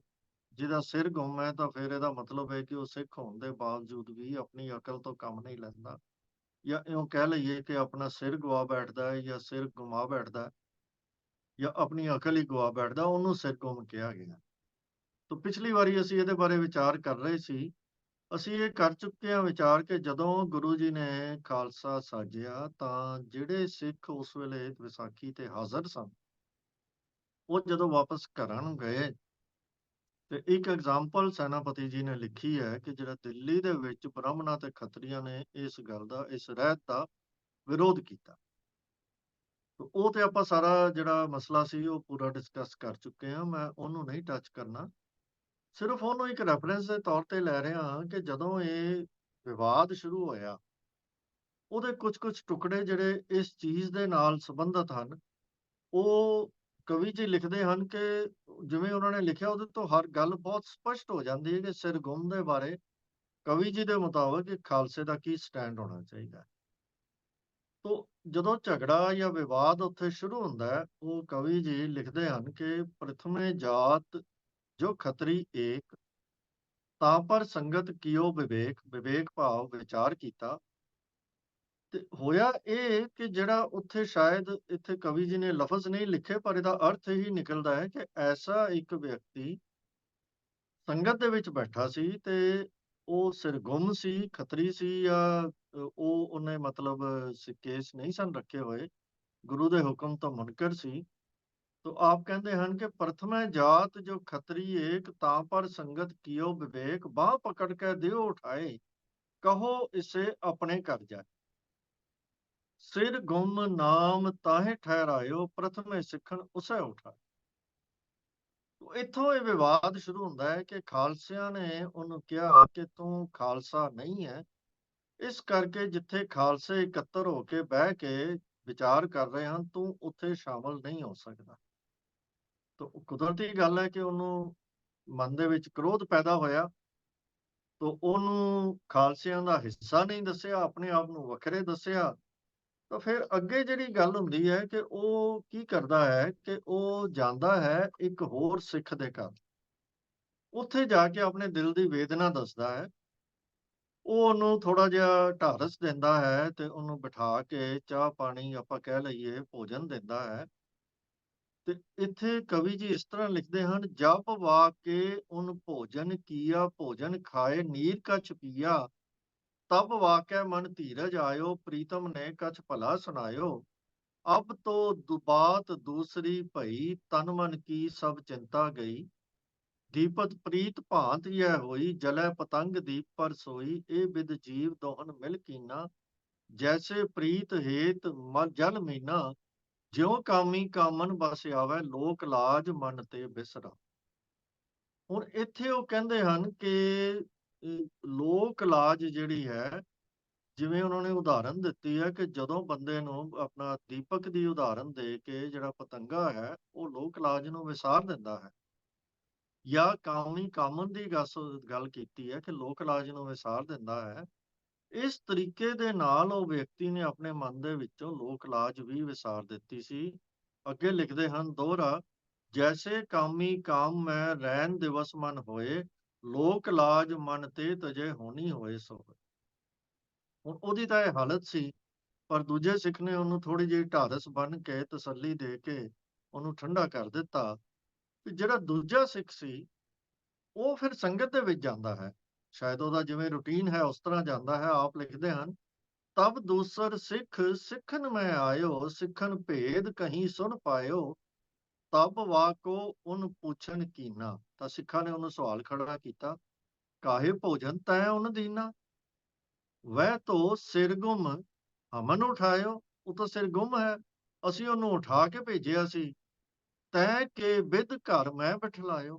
ਜਿਹਦਾ ਸਿਰ ਗੁੰਮ ਹੈ, ਤਾਂ ਫਿਰ ਇਹਦਾ ਮਤਲਬ ਹੈ ਕਿ ਉਹ ਸਿੱਖ ਹੋਣ ਦੇ ਬਾਵਜੂਦ ਵੀ ਆਪਣੀ ਅਕਲ ਤੋਂ ਕੰਮ ਨਹੀਂ ਲੈਂਦਾ, ਜਾਂ ਇਉਂ ਕਹਿ ਲਈਏ ਕਿ ਆਪਣਾ ਸਿਰ ਗਵਾ ਬੈਠਦਾ ਹੈ, ਜਾਂ ਸਿਰ ਗੁਮਾ ਬੈਠਦਾ ਹੈ, ਜਾਂ ਆਪਣੀ ਅਕਲ ਹੀ ਗਵਾ ਬੈਠਦਾ, ਉਹਨੂੰ ਸਿਰ ਗੁੰਮ ਕਿਹਾ ਗਿਆ। ਤਾਂ ਪਿਛਲੀ ਵਾਰੀ ਅਸੀਂ ਇਹਦੇ ਬਾਰੇ ਵਿਚਾਰ ਕਰ ਰਹੇ ਸੀ। ਅਸੀਂ ਇਹ ਕਰ ਚੁੱਕੇ ਹਾਂ ਵਿਚਾਰ, ਕਿ ਜਦੋਂ ਗੁਰੂ ਜੀ ਨੇ ਖਾਲਸਾ ਸਾਜਿਆ, ਤਾਂ ਜਿਹੜੇ ਸਿੱਖ ਉਸ ਵੇਲੇ ਵਿਸਾਖੀ ਤੇ ਹਾਜ਼ਰ ਸਨ, ਉਹ ਜਦੋਂ ਵਾਪਸ ਘਰਾਂ ਨੂੰ ਗਏ, ਤੇ ਇੱਕ ਐਗਜ਼ਾਮਪਲ ਸੈਨਾਪਤੀ ਜੀ ਨੇ ਲਿਖੀ ਹੈ ਕਿ ਜਿਹੜਾ ਦਿੱਲੀ ਦੇ ਵਿੱਚ ਬ੍ਰਾਹਮਣਾਂ ਤੇ ਖੱਤਰੀਆਂ ਨੇ ਇਸ ਗੱਲ ਦਾ, ਇਸ ਰਹਿਤ ਦਾ ਵਿਰੋਧ ਕੀਤਾ। ਉਹ ਤੇ ਆਪਾਂ ਸਾਰਾ ਜਿਹੜਾ ਮਸਲਾ ਸੀ ਉਹ ਪੂਰਾ ਡਿਸਕਸ ਕਰ ਚੁੱਕੇ ਹਾਂ, ਮੈਂ ਉਹਨੂੰ ਨਹੀਂ ਟੱਚ ਕਰਨਾ। ਸਿਰਫ ਉਹਨੂੰ ਇੱਕ ਰੈਫਰੈਂਸ ਦੇ ਤੌਰ ਤੇ ਲੈ ਰਿਹਾ ਹਾਂ ਕਿ ਜਦੋਂ ਇਹ ਵਿਵਾਦ ਸ਼ੁਰੂ ਹੋਇਆ, ਉਹਦੇ ਕੁਝ-ਕੁਝ ਟੁਕੜੇ ਜਿਹੜੇ ਇਸ ਚੀਜ਼ ਦੇ ਨਾਲ ਸੰਬੰਧਿਤ ਹਨ, ਉਹ ਕਵੀ ਜੀ ਲਿਖਦੇ ਹਨ ਕਿ ਜਿਵੇਂ ਉਹਨਾਂ ਨੇ ਲਿਖਿਆ, ਉਹਦੇ ਤੋਂ ਹਰ ਗੱਲ ਬਹੁਤ ਸਪਸ਼ਟ ਹੋ ਜਾਂਦੀ ਹੈ ਕਿ ਸਿਰ ਗੁੰਮ ਦੇ ਬਾਰੇ ਕਵੀ ਜੀ ਦੇ ਮੁਤਾਬਕ ਇਹ ਖਾਲਸੇ ਦਾ ਕੀ ਸਟੈਂਡ ਹੋਣਾ ਚਾਹੀਦਾ ਹੈ। ਤੋ ਜਦੋਂ ਝਗੜਾ ਜਾਂ ਵਿਵਾਦ ਉੱਥੇ ਸ਼ੁਰੂ ਹੁੰਦਾ ਹੈ, ਉਹ ਕਵੀ ਜੀ ਲਿਖਦੇ ਹਨ ਕਿ ਪ੍ਰਥਮੇ ਜਾਤ ਜੋ ਖੱਤਰੀ ਏਕ, ਤਾਂ ਪਰ ਸੰਗਤ ਕੀਓ ਵਿਵੇਕ, ਵਿਵੇਕ ਭਾਵ ਵਿਚਾਰ ਕੀਤਾ। ਤੇ ਹੋਇਆ ਇਹ ਕਿ ਜਿਹੜਾ ਉੱਥੇ, ਸ਼ਾਇਦ ਇੱਥੇ ਕਵੀ ਜੀ ਨੇ ਲਫ਼ਜ਼ ਨਹੀਂ ਲਿਖੇ, ਪਰ ਇਹਦਾ ਅਰਥ ਹੀ ਨਿਕਲਦਾ ਹੈ ਕਿ ਐਸਾ ਇੱਕ ਵਿਅਕਤੀ ਸੰਗਤ ਦੇ ਵਿੱਚ ਬੈਠਾ ਸੀ, ਤੇ ਉਹ ਸਿਰਗੁੰਮ ਸੀ, ਖੱਤਰੀ ਸੀ, ਜਾਂ ਉਹਨੇ ਮਤਲਬ ਕੇਸ ਨਹੀਂ ਸਨ ਰੱਖੇ ਹੋਏ, ਗੁਰੂ ਦੇ ਹੁਕਮ ਤੋਂ ਮੁਨਕਰ ਸੀ। तो आप कहते हैं कि प्रथम जात जो खत्री एक, ता पर संगत कियो विवेक, बाह पकड़ के दियो उठाए, कहो इसे अपने कर जाए, सिर गुम नाम ताहे ठहरायो, प्रथमे सिखण उसे उठाए। ਇੱਥੋਂ ਇਹ ਵਿਵਾਦ ਸ਼ੁਰੂ ਹੁੰਦਾ ਹੈ ਕਿ ਖਾਲਸਿਆਂ ਨੇ ਉਹਨੂੰ ਕਿਹਾ ਕਿ ਤੂੰ ਖਾਲਸਾ ਨਹੀਂ ਹੈ, ਇਸ ਕਰਕੇ ਜਿੱਥੇ ਖਾਲਸੇ ਇਕੱਤਰ ਹੋ ਕੇ ਬਹਿ ਕੇ ਵਿਚਾਰ ਕਰ ਰਹੇ ਹਨ, ਤੂੰ ਉੱਥੇ ਸ਼ਾਮਲ ਨਹੀਂ ਹੋ ਸਕਦਾ। ਤਾਂ ਕੁਦਰਤੀ ਗੱਲ ਹੈ ਕਿ ਉਹਨੂੰ ਮਨ ਦੇ ਵਿੱਚ ਕ੍ਰੋਧ ਪੈਦਾ ਹੋਇਆ, ਤਾਂ ਉਹਨੂੰ ਖਾਲਸਿਆਂ ਦਾ ਹਿੱਸਾ ਨਹੀਂ ਦੱਸਿਆ, ਆਪਣੇ ਆਪ ਨੂੰ ਵੱਖਰੇ ਦੱਸਿਆ। ਤਾਂ ਫਿਰ ਅੱਗੇ ਜਿਹੜੀ ਗੱਲ ਹੁੰਦੀ ਹੈ ਕਿ ਉਹ ਕੀ ਕਰਦਾ ਹੈ ਕਿ ਉਹ ਜਾਂਦਾ ਹੈ ਇੱਕ ਹੋਰ ਸਿੱਖ ਦੇ ਘਰ, ਉੱਥੇ ਜਾ ਕੇ ਆਪਣੇ ਦਿਲ ਦੀ ਵੇਦਨਾ ਦੱਸਦਾ ਹੈ। ਉਹ ਉਹਨੂੰ ਥੋੜਾ ਜਿਹਾ ਢਾਰਸ ਦਿੰਦਾ ਹੈ, ਤੇ ਉਹਨੂੰ ਬਿਠਾ ਕੇ ਚਾਹ ਪਾਣੀ, ਆਪਾਂ ਕਹਿ ਲਈਏ ਭੋਜਨ ਦਿੰਦਾ ਹੈ। ਤੇ ਇੱਥੇ ਕਵੀ ਜੀ ਇਸ ਤਰ੍ਹਾਂ ਲਿਖਦੇ ਹਨ, ਜਪ ਵਾਕੇ ਉਨ ਭੋਜਨ ਕੀਆ, ਭੋਜਨ ਖਾਏ ਨੀਰ ਕਛ ਪੀਆ, ਤਬ ਵਾਕੇ ਮਨ ਧੀਰਜ ਆਇਓ, ਪ੍ਰੀਤਮ ਨੇ ਕਛ ਭਲਾ ਸੁਨਾਇਓ, ਅਬ ਤੋ ਦੁਬਾਤ ਦੂਸਰੀ ਭਈ, ਤਨ ਮਨ ਕੀ ਸਭ ਚਿੰਤਾ ਗਈ, ਦੀਪਤ ਪ੍ਰੀਤ ਭਾਂਤ ਯਹ ਹੋਈ, ਜਲੈ ਪਤੰਗ ਦੀਪ ਪਰ ਸੋਈ, ਇਹ ਬਿਦ ਜੀਵ ਦੋਹਨ ਮਿਲ ਕੀਨਾ, ਜੈਸੇ ਪ੍ਰੀਤ ਹੇਤ ਜਲ ਮੀਨਾ, ਜਿਉ ਕਾਮੀ ਕਾਮਨ ਬਸ ਆਵੈ, ਲੋਕ ਲਾਜ ਮਨ ਤੇ ਬਿਸਰਾ। ਹੁਣ ਇੱਥੇ ਉਹ ਕਹਿੰਦੇ ਹਨ ਕਿ ਲੋਕ ਲਾਜ ਜਿਹੜੀ ਹੈ, ਜਿਵੇਂ ਉਹਨਾਂ ਨੇ ਉਦਾਹਰਨ ਦਿੱਤੀ ਹੈ ਕਿ ਜਦੋਂ ਬੰਦੇ ਨੂੰ ਆਪਣਾ ਦੀਪਕ ਦੀ ਉਦਾਹਰਨ ਦੇ ਕੇ ਜਿਹੜਾ ਪਤੰਗਾ ਹੈ ਉਹ ਲੋਕ ਲਾਜ ਨੂੰ ਵਿਸਾਰ ਦਿੰਦਾ ਹੈ, ਜਾਂ ਕਾਮੀ ਕਾਮਨ ਦੀ ਗੱਲ ਕੀਤੀ ਹੈ ਕਿ ਲੋਕ ਲਾਜ ਨੂੰ ਵਿਸਾਰ ਦਿੰਦਾ ਹੈ। ਇਸ ਤਰੀਕੇ ਦੇ ਨਾਲ ਉਹ ਵਿਅਕਤੀ ਨੇ ਆਪਣੇ ਮਨ ਦੇ ਵਿੱਚੋਂ ਲੋਕ ਲਾਜ ਵੀ ਵਿਸਾਰ ਦਿੱਤੀ ਸੀ। ਅੱਗੇ ਲਿਖਦੇ ਹਨ, ਦੋਹਰਾ, ਜੈਸੇ ਕਾਮੀ ਕਾਮ ਮੈਂ ਰੈਨ ਦਿਵਸ ਮਨ ਹੋਏ, ਲੋਕ ਲਾਜ ਮਨ ਤੇ ਤਜੇ ਹੋਣੀ ਹੋਏ ਸੋ ਹੋਏ। ਹੁਣ ਉਹਦੀ ਤਾਂ ਇਹ ਹਾਲਤ ਸੀ, ਪਰ ਦੂਜੇ ਸਿੱਖ ਨੇ ਉਹਨੂੰ ਥੋੜੀ ਜਿਹੀ ਢਾਰਸ ਬਣ ਕੇ ਤਸੱਲੀ ਦੇ ਕੇ ਉਹਨੂੰ ਠੰਡਾ ਕਰ ਦਿੱਤਾ। ਕਿ ਜਿਹੜਾ ਦੂਜਾ ਸਿੱਖ ਸੀ ਉਹ ਫਿਰ ਸੰਗਤ ਦੇ ਵਿੱਚ ਜਾਂਦਾ ਹੈ, ਸ਼ਾਇਦ ਉਹਦਾ ਜਿਵੇਂ ਰੂਟੀਨ ਹੈ ਉਸ ਤਰ੍ਹਾਂ ਜਾਂਦਾ ਹੈ। ਆਪ ਲਿਖਦੇ ਹਨ, ਤਬ ਦੂਸਰ ਸਿੱਖ ਸਿੱਖਨ ਮੈਂ ਆਇਓ, ਸਿੱਖਨ ਭੇਦ ਕਹੀਂ ਸੁਨ ਪਾਇਓ, ਤਬ ਵਾਕੋ ਉਨ ਪੁੱਛਨ ਕੀਨਾ। ਤਾਂ ਸਿੱਖਾਂ ਨੇ ਉਹਨੂੰ ਸਵਾਲ ਖੜਾ ਕੀਤਾ, ਕਾਹੇ ਭੋਜਨ ਤੈ ਉਨ ਦੀਨਾ, ਵਹਿ ਤੋ ਸਿਰ ਗੁੰਮ ਹਮਨ ਉਠਾਇਓ। ਉਹ ਤਾਂ ਸਿਰ ਗੁੰਮ ਹੈ, ਅਸੀਂ ਉਹਨੂੰ ਉਠਾ ਕੇ ਭੇਜਿਆ ਸੀ। ਤੈ ਕੇ ਬਿਦ ਘਰ ਮੈਂ ਬਿਠਲਾਇਓ।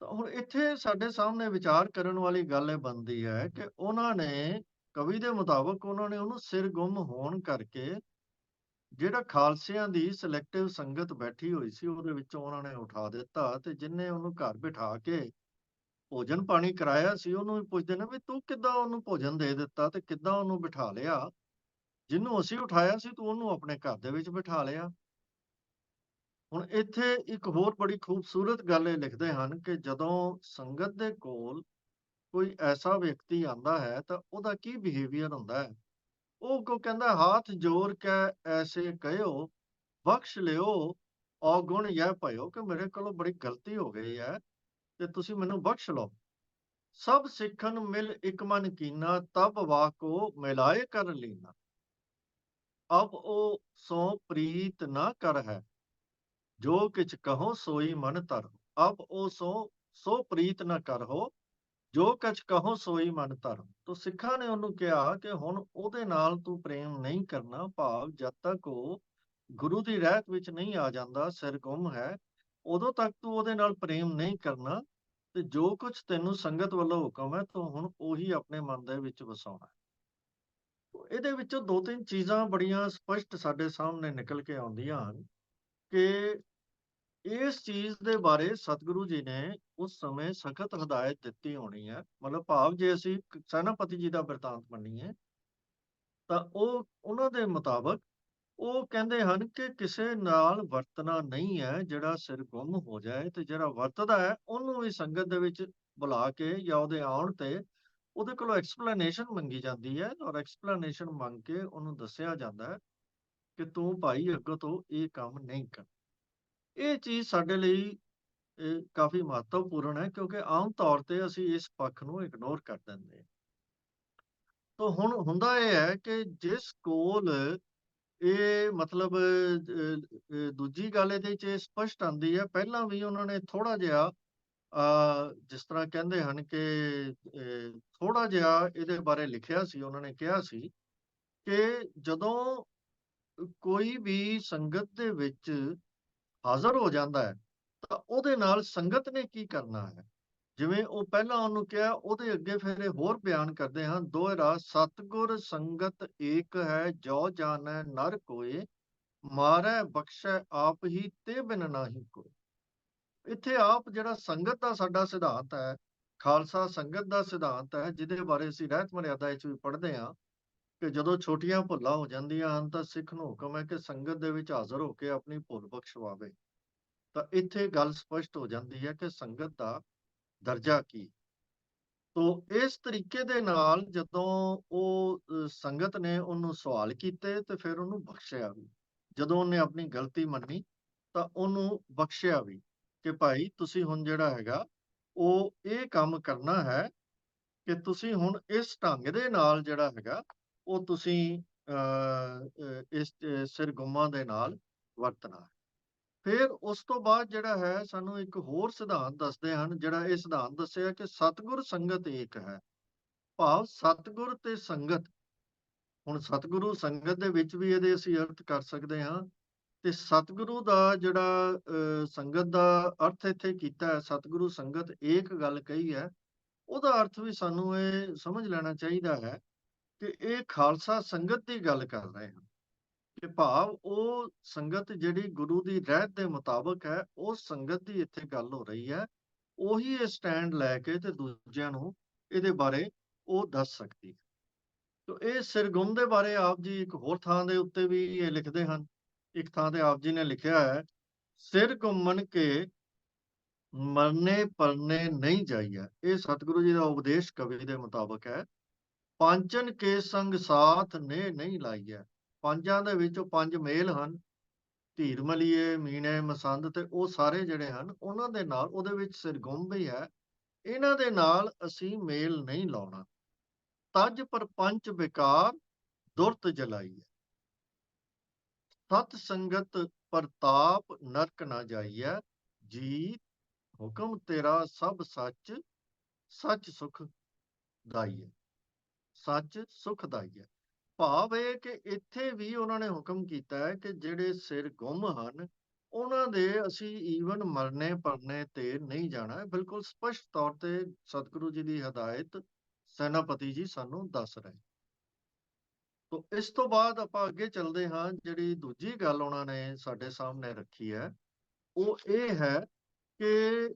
ਤਾਂ ਹੁਣ ਇੱਥੇ ਸਾਡੇ ਸਾਹਮਣੇ ਵਿਚਾਰ ਕਰਨ ਵਾਲੀ ਗੱਲ ਇਹ ਬਣਦੀ ਹੈ ਕਿ ਉਹਨਾਂ ਨੇ, ਕਵੀ ਦੇ ਮੁਤਾਬਕ ਉਹਨਾਂ ਨੇ ਉਹਨੂੰ ਸਿਰ ਗੁੰਮ ਹੋਣ ਕਰਕੇ ਜਿਹੜਾ ਖਾਲਸਿਆਂ ਦੀ ਸਿਲੈਕਟਿਵ ਸੰਗਤ ਬੈਠੀ ਹੋਈ ਸੀ ਉਹਦੇ ਵਿੱਚੋਂ ਉਹਨਾਂ ਨੇ ਉਠਾ ਦਿੱਤਾ, ਤੇ ਜਿਨਨੇ ਉਹਨੂੰ ਘਰ ਬਿਠਾ ਕੇ ਭੋਜਨ ਪਾਣੀ ਕਰਾਇਆ ਸੀ ਉਹਨੂੰ ਵੀ ਪੁੱਛਦੇ ਨੇ ਵੀ ਤੂੰ ਕਿੱਦਾਂ ਉਹਨੂੰ ਭੋਜਨ ਦੇ ਦਿੱਤਾ ਤੇ ਕਿੱਦਾਂ ਉਹਨੂੰ ਬਿਠਾ ਲਿਆ, ਜਿਹਨੂੰ ਅਸੀਂ ਉਠਾਇਆ ਸੀ ਤੂੰ ਉਹਨੂੰ ਆਪਣੇ ਘਰ ਦੇ ਵਿੱਚ ਬਿਠਾ ਲਿਆ। ਹੁਣ ਇੱਥੇ ਇੱਕ ਹੋਰ ਬੜੀ ਖੂਬਸੂਰਤ ਗੱਲ ਇਹ ਲਿਖਦੇ ਹਨ ਕਿ ਜਦੋਂ ਸੰਗਤ ਦੇ ਕੋਲ ਕੋਈ ਐਸਾ ਵਿਅਕਤੀ ਆਂਦਾ ਹੈ ਤਾਂ ਉਹਦਾ ਕੀ ਬਿਹੇਵੀਅਰ ਹੁੰਦਾ ਹੈ। ਉਹ ਕੋ ਕਹਿੰਦਾ, ਹਾਥ ਜੋੜ ਕੇ ਐਸੇ ਕਹਿਓ, ਬਖਸ਼ ਲਿਓ ਔਗੁਣ ਯਹ ਭਇਓ, ਕਿ ਮੇਰੇ ਕੋਲੋਂ ਬੜੀ ਗਲਤੀ ਹੋ ਗਈ ਹੈ ਤੇ ਤੁਸੀਂ ਮੈਨੂੰ ਬਖਸ਼ ਲਓ। ਸਭ ਸਿੱਖਨ ਮਿਲ ਇੱਕ ਮਨ ਕੀਨਾ, ਤਬ ਵਾਕੋ ਮਿਲਾਏ ਕਰ ਲੀਨਾ। ਅਬ ਉਹ ਸੋ ਪ੍ਰੀਤ ਨਾ ਕਰ ਹੈ, ਜੋ ਕਿਛ ਕਹੋ ਸੋਈ ਮਨ ਧਰੋ। ਅਬ ਉਹ ਸੋ ਪ੍ਰੀਤ ਨਾ ਕਰੋ, ਜੋ ਕੁਛ ਕਹੋ ਸੋਈ ਮਨ ਧਰੋ। ਤੋ ਸਿੱਖਾਂ ਨੇ ਉਹਨੂੰ ਕਿਹਾ ਕਿ ਹੁਣ ਉਹਦੇ ਨਾਲ ਤੂੰ ਪ੍ਰੇਮ ਨਹੀਂ ਕਰਨਾ, ਭਾਵ ਜਦ ਤੱਕ ਉਹ ਗੁਰੂ ਦੀ ਰਹਿਤ ਵਿੱਚ ਨਹੀਂ ਆ ਜਾਂਦਾ, ਸਿਰ ਗੁੰਮ ਹੈ, ਉਦੋਂ ਤੱਕ ਤੂੰ ਉਹਦੇ ਨਾਲ ਪ੍ਰੇਮ ਨਹੀਂ ਕਰਨਾ, ਤੇ ਜੋ ਕੁਝ ਤੈਨੂੰ ਸੰਗਤ ਵੱਲੋਂ ਹੁਕਮ ਹੈ ਤੂੰ ਹੁਣ ਉਹੀ ਆਪਣੇ ਮਨ ਦੇ ਵਿੱਚ ਵਸਾਉਣਾ ਹੈ। ਇਹਦੇ ਵਿੱਚੋਂ ਦੋ ਤਿੰਨ ਚੀਜ਼ਾਂ ਬੜੀਆਂ ਸਪਸ਼ਟ ਸਾਡੇ ਸਾਹਮਣੇ ਨਿਕਲ ਕੇ ਆਉਂਦੀਆਂ ਹਨ ਕਿ ਇਸ ਚੀਜ਼ ਦੇ ਬਾਰੇ ਸਤਿਗੁਰੂ ਜੀ ਨੇ ਉਸ ਸਮੇਂ ਸਖਤ ਹਦਾਇਤ ਦਿੱਤੀ ਹੋਣੀ ਹੈ। ਮਤਲਬ ਭਾਵ ਜੇ ਅਸੀਂ ਸੈਨਾਪਤੀ ਜੀ ਦਾ ਬਿਰਤਾਂਤ ਮੰਨੀਏ ਤਾਂ ਉਹ ਉਹਨਾਂ ਦੇ ਮੁਤਾਬਕ ਉਹ ਕਹਿੰਦੇ ਹਨ ਕਿ ਕਿਸੇ ਨਾਲ ਵਰਤਣਾ ਨਹੀਂ ਹੈ ਜਿਹੜਾ ਸਿਰ ਗੁੰਮ ਹੋ ਜਾਏ, ਤੇ ਜਿਹੜਾ ਵਰਤਦਾ ਹੈ ਉਹਨੂੰ ਵੀ ਸੰਗਤ ਦੇ ਵਿੱਚ ਬੁਲਾ ਕੇ ਜਾਂ ਉਹਦੇ ਆਉਣ ਤੇ ਉਹਦੇ ਕੋਲੋਂ ਐਕਸਪਲੇਨੇਸ਼ਨ ਮੰਗੀ ਜਾਂਦੀ ਹੈ, ਔਰ ਐਕਸਪਲੇਨੇਸ਼ਨ ਮੰਗ ਕੇ ਉਹਨੂੰ ਦੱਸਿਆ ਜਾਂਦਾ ਹੈ ਕਿ ਤੂੰ ਭਾਈ ਅੱਗੋਂ ਤੋਂ ਇਹ ਕੰਮ ਨਹੀਂ ਕਰ। ਇਹ ਚੀਜ਼ ਸਾਡੇ ਲਈ ਕਾਫੀ ਮਹੱਤਵਪੂਰਨ ਹੈ, ਕਿਉਂਕਿ ਆਮ ਤੌਰ ਤੇ ਅਸੀਂ ਇਸ ਪੱਖ ਨੂੰ ਇਗਨੋਰ ਕਰ ਦਿੰਦੇ ਹਾਂ। ਤਾਂ ਹੁਣ ਹੁੰਦਾ ਇਹ ਹੈ ਕਿ ਜਿਸ ਕੋਲ ਇਹ ਮਤਲਬ ਦੂਜੀ ਗੱਲ ਇਹਦੇ 'ਚ ਸਪਸ਼ਟ ਆਉਂਦੀ ਹੈ, ਪਹਿਲਾਂ ਵੀ ਉਹਨਾਂ ਨੇ ਥੋੜ੍ਹਾ ਜਿਹਾ ਜਿਸ ਤਰ੍ਹਾਂ ਕਹਿੰਦੇ ਹਨ ਕਿ ਥੋੜ੍ਹਾ ਜਿਹਾ ਇਹਦੇ ਬਾਰੇ ਲਿਖਿਆ ਸੀ। ਉਹਨਾਂ ਨੇ ਕਿਹਾ ਸੀ ਕਿ ਜਦੋਂ ਕੋਈ ਵੀ ਸੰਗਤ ਦੇ ਵਿੱਚ ਹਾਜ਼ਰ ਹੋ ਜਾਂਦਾ ਹੈ ਤਾਂ ਉਹਦੇ ਨਾਲ ਸੰਗਤ ਨੇ ਕੀ ਕਰਨਾ ਹੈ। ਜਿਵੇਂ ਉਹ ਪਹਿਲਾਂ ਉਹਨੂੰ ਕਿਹਾ, ਉਹਦੇ ਅੱਗੇ ਫਿਰ ਇਹ ਹੋਰ ਬਿਆਨ ਕਰਦੇ ਹਨ, ਦੋਹਰਾ, ਸਤਿਗੁਰ ਸੰਗਤ ਏਕ ਹੈ, ਜੋ ਜਾਣੈ ਨਰ ਕੋਇ, ਮਾਰੈ ਬਖਸ਼ੈ ਆਪ ਹੀ, ਤੇ ਬਿਨ ਨਾਹੀ ਕੋਈ। ਇੱਥੇ ਆਪ ਜਿਹੜਾ ਸੰਗਤ ਦਾ ਸਾਡਾ ਸਿਧਾਂਤ ਹੈ, ਖਾਲਸਾ ਸੰਗਤ ਦਾ ਸਿਧਾਂਤ ਹੈ, ਜਿਹਦੇ ਬਾਰੇ ਅਸੀਂ ਰਹਿਤ ਮਰਿਆਦਾ ਵਿੱਚ ਵੀ ਪੜ੍ਹਦੇ ਹਾਂ ਕਿ ਜਦੋਂ ਛੋਟੀਆਂ ਭੁੱਲਾਂ ਹੋ ਜਾਂਦੀਆਂ ਹਨ ਤਾਂ ਸਿੱਖ ਨੂੰ ਹੁਕਮ ਹੈ ਕਿ ਸੰਗਤ ਦੇ ਵਿੱਚ ਹਾਜ਼ਰ ਹੋ ਕੇ ਆਪਣੀ ਭੁੱਲ ਬਖਸ਼ਵਾਵੇ। ਤਾਂ ਇੱਥੇ ਗੱਲ ਸਪਸ਼ਟ ਹੋ ਜਾਂਦੀ ਹੈ ਕਿ ਸੰਗਤ ਦਾ ਦਰਜਾ ਕੀ। ਤੋ ਇਸ ਤਰੀਕੇ ਦੇ ਨਾਲ ਜਦੋਂ ਉਹ ਸੰਗਤ ਨੇ ਉਹਨੂੰ ਸਵਾਲ ਕੀਤੇ ਤੇ ਫਿਰ ਉਹਨੂੰ ਬਖਸ਼ਿਆ ਵੀ। ਜਦੋਂ ਉਹਨੇ ਆਪਣੀ ਗਲਤੀ ਮੰਨੀ ਤਾਂ ਉਹਨੂੰ ਬਖਸ਼ਿਆ ਵੀ ਕਿ ਭਾਈ ਤੁਸੀਂ ਹੁਣ ਜਿਹੜਾ ਹੈਗਾ ਉਹ ਇਹ ਕੰਮ ਕਰਨਾ ਹੈ ਕਿ ਤੁਸੀਂ ਹੁਣ ਇਸ ਢੰਗ ਦੇ ਨਾਲ ਜਿਹੜਾ ਹੈਗਾ ਉਹ ਤੁਸੀਂ ਇਸ ਸਿਰ ਗੁੰਮਾਂ ਦੇ ਨਾਲ ਵਰਤਣਾ ਹੈ। ਫਿਰ ਉਸ ਤੋਂ ਬਾਅਦ ਜਿਹੜਾ ਹੈ ਸਾਨੂੰ ਇੱਕ ਹੋਰ ਸਿਧਾਂਤ ਦੱਸਦੇ ਹਨ, ਜਿਹੜਾ ਇਹ ਸਿਧਾਂਤ ਦੱਸਿਆ ਕਿ ਸਤਿਗੁਰ ਸੰਗਤ ਏਕ ਹੈ, ਭਾਵ ਸਤਿਗੁਰ ਤੇ ਸੰਗਤ। ਹੁਣ ਸਤਿਗੁਰੂ ਸੰਗਤ ਦੇ ਵਿੱਚ ਵੀ ਇਹਦੇ ਅਸੀਂ ਅਰਥ ਕਰ ਸਕਦੇ ਹਾਂ, ਤੇ ਸਤਿਗੁਰੂ ਦਾ ਜਿਹੜਾ ਸੰਗਤ ਦਾ ਅਰਥ ਇੱਥੇ ਕੀਤਾ ਹੈ, ਸਤਿਗੁਰੂ ਸੰਗਤ ਏਕ ਗੱਲ ਕਹੀ ਹੈ, ਉਹਦਾ ਅਰਥ ਵੀ ਸਾਨੂੰ ਇਹ ਸਮਝ ਲੈਣਾ ਚਾਹੀਦਾ ਹੈ ਕਿ ਇਹ ਖਾਲਸਾ ਸੰਗਤ ਦੀ ਗੱਲ ਕਰ ਰਹੇ ਹਨ, ਕਿ ਭਾਵ ਉਹ ਸੰਗਤ ਜਿਹੜੀ ਗੁਰੂ ਦੀ ਰਹਿਤ ਦੇ ਮੁਤਾਬਕ ਹੈ, ਉਸ ਸੰਗਤ ਦੀ ਇੱਥੇ ਗੱਲ ਹੋ ਰਹੀ ਹੈ। ਉਹੀ ਇਹ ਸਟੈਂਡ ਲੈ ਕੇ ਤੇ ਦੂਜਿਆਂ ਨੂੰ ਇਹਦੇ ਬਾਰੇ ਉਹ ਦੱਸ ਸਕਦੀ ਹੈ। ਤੋ ਇਹ ਸਿਰਗੁਣ ਦੇ ਬਾਰੇ ਆਪ ਜੀ ਇੱਕ ਹੋਰ ਥਾਂ ਦੇ ਉੱਤੇ ਵੀ ਇਹ ਲਿਖਦੇ ਹਨ। ਇੱਕ ਥਾਂ ਤੇ ਆਪ ਜੀ ਨੇ ਲਿਖਿਆ ਹੈ, ਸਿਰ ਘੁੰਮਣ ਕੇ ਮਰਨੇ ਪਰਨੇ ਨਹੀਂ ਜਾਈਐ। ਇਹ ਸਤਿਗੁਰੂ ਜੀ ਦਾ ਉਪਦੇਸ਼ ਕਵੀ ਦੇ ਮੁਤਾਬਕ ਹੈ। ਪਾਂਚਨ ਕੇ ਸੰਗ ਸਾਥ ਨੇ ਨਹੀਂ ਲਾਈਐ। ਪੰਜਾਂ ਦੇ ਵਿੱਚੋਂ ਪੰਜ ਮੇਲ ਹਨ, ਧੀਰ ਮਲੀਏ, ਮੀਣੇ, ਮਸੰਦ ਤੇ ਉਹ ਸਾਰੇ ਜਿਹੜੇ ਹਨ, ਉਹਨਾਂ ਦੇ ਨਾਲ ਉਹਦੇ ਵਿੱਚ ਸਿਰਗੁਣ ਵੀ ਹੈ। ਇਹਨਾਂ ਦੇ ਨਾਲ ਅਸੀਂ ਮੇਲ ਨਹੀਂ ਲਾਉਣਾ। ਤਜ ਪਰਪੰਚ ਵਿਕਾਰ ਦੁਰਤ ਜਲਾਈਐ। ਸਤ ਸੰਗਤ ਪ੍ਰਤਾਪ ਨਰਕ ਨਾ ਜਾਈਐ। ਜੀ ਹੁਕਮ ਤੇਰਾ ਸਭ ਸੱਚ, ਸੱਚ ਸੁਖ ਦਾਈਐ। ਸੱਚ ਸੁਖਦਾਈ ਹੈ। ਭਾਵ ਇਹ ਕਿ ਇੱਥੇ ਵੀ ਉਹਨਾਂ ਨੇ ਹੁਕਮ ਕੀਤਾ ਹੈ ਕਿ ਜਿਹੜੇ ਸਿਰ ਗੁੰਮ ਹਨ, ਉਹਨਾਂ ਦੇ ਅਸੀਂ ਈਵਨ ਮਰਨੇ ਪਰਨੇ ਤੇ ਨਹੀਂ ਜਾਣਾ। ਬਿਲਕੁਲ ਸਪਸ਼ਟ ਤੌਰ ਤੇ ਸਤਿਗੁਰੂ ਜੀ ਦੀ ਹਦਾਇਤ ਸੈਨਾਪਤੀ ਜੀ ਸਾਨੂੰ ਦੱਸ ਰਹੇ। ਤੋ ਇਸ ਤੋਂ ਬਾਅਦ ਆਪਾਂ ਅੱਗੇ ਚੱਲਦੇ ਹਾਂ। ਜਿਹੜੀ ਦੂਜੀ ਗੱਲ ਉਹਨਾਂ ਨੇ ਸਾਡੇ ਸਾਹਮਣੇ ਰੱਖੀ ਹੈ, ਉਹ ਇਹ ਹੈ ਕਿ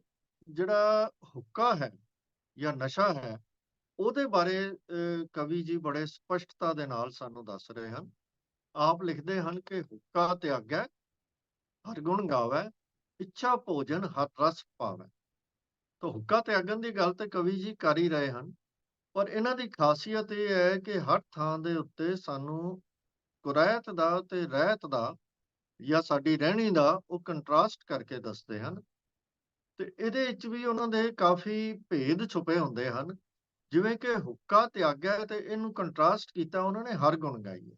ਜਿਹੜਾ ਹੁੱਕਾ ਹੈ ਜਾਂ ਨਸ਼ਾ ਹੈ, ਉਹਦੇ ਬਾਰੇ ਕਵੀ ਜੀ ਬੜੇ ਸਪਸ਼ਟਤਾ ਦੇ ਨਾਲ ਸਾਨੂੰ ਦੱਸ ਰਹੇ ਹਨ। ਆਪ ਲਿਖਦੇ ਹਨ ਕਿ ਹੁੱਕਾ ਤਿਆਗੈ ਹਰਿ ਗੁਣ ਗਾਵੈ, ਇੱਛਾ ਭੋਜਨ ਹਰ ਰਸ ਪਾਵੈ। ਤਾਂ ਹੁੱਕਾ ਤਿਆਗਣ ਦੀ ਗੱਲ ਤੇ ਕਵੀ ਜੀ ਕਰ ਹੀ ਰਹੇ ਹਨ, ਪਰ ਇਹਨਾਂ ਦੀ ਖਾਸੀਅਤ ਇਹ ਹੈ ਕਿ ਹਰ ਥਾਂ ਦੇ ਉੱਤੇ ਸਾਨੂੰ ਕੁਰੈਤ ਦਾ ਤੇ ਰਹਿਤ ਦਾ ਜਾਂ ਸਾਡੀ ਰਹਿਣੀ ਦਾ ਉਹ ਕੰਟਰਾਸਟ ਕਰਕੇ ਦੱਸਦੇ ਹਨ। ਤੇ ਇਹਦੇ ਵਿੱਚ ਵੀ ਉਹਨਾਂ ਦੇ ਕਾਫੀ ਭੇਦ ਛੁਪੇ ਹੁੰਦੇ ਹਨ। ਜਿਵੇਂ ਕਿ ਹੁੱਕਾ ਤਿਆਗਿਆ ਤੇ ਇਹਨੂੰ ਕੰਟਰਾਸਟ ਕੀਤਾ ਉਹਨਾਂ ਨੇ ਹਰ ਗੁਣ ਗਾਈਏ।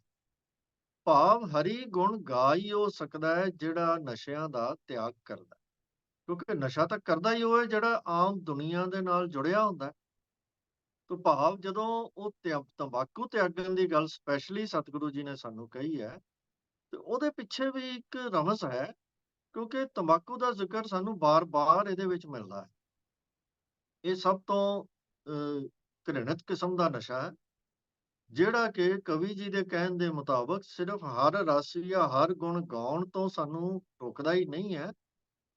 ਭਾਵ ਹਰੀ ਗੁਣ ਗਾ ਹੀ ਹੋ ਸਕਦਾ ਹੈ ਜਿਹੜਾ ਨਸ਼ਿਆਂ ਦਾ ਤਿਆਗ ਕਰਦਾ, ਕਿਉਂਕਿ ਨਸ਼ਾ ਤਾਂ ਕਰਦਾ ਹੀ ਉਹ ਹੈ ਜਿਹੜਾ ਆਮ ਦੁਨੀਆ ਦੇ ਨਾਲ ਜੁੜਿਆ ਹੁੰਦਾ। ਤੋ ਭਾਵ ਜਦੋਂ ਉਹ ਤੰਬਾਕੂ ਤਿਆਗਣ ਦੀ ਗੱਲ ਸਪੈਸ਼ਲੀ ਸਤਿਗੁਰੂ ਜੀ ਨੇ ਸਾਨੂੰ ਕਹੀ ਹੈ, ਤੇ ਉਹਦੇ ਪਿੱਛੇ ਵੀ ਇੱਕ ਰਮਜ਼ ਹੈ, ਕਿਉਂਕਿ ਤੰਬਾਕੂ ਦਾ ਜ਼ਿਕਰ ਸਾਨੂੰ ਬਾਰ-ਬਾਰ ਇਹਦੇ ਵਿੱਚ ਮਿਲਦਾ ਹੈ। ਇਹ ਸਭ ਤੋਂ ਘ੍ਰਿਣਿਤ ਕਿਸਮ ਦਾ ਨਸ਼ਾ ਹੈ, ਜਿਹੜਾ ਕਿ ਕਵੀ ਜੀ ਦੇ ਕਹਿਣ ਦੇ ਮੁਤਾਬਕ ਸਿਰਫ ਹਰ ਰਸ ਜਾਂ ਹਰ ਗੁਣ ਗਾਉਣ ਤੋਂ ਸਾਨੂੰ ਰੋਕਦਾ ਹੀ ਨਹੀਂ ਹੈ,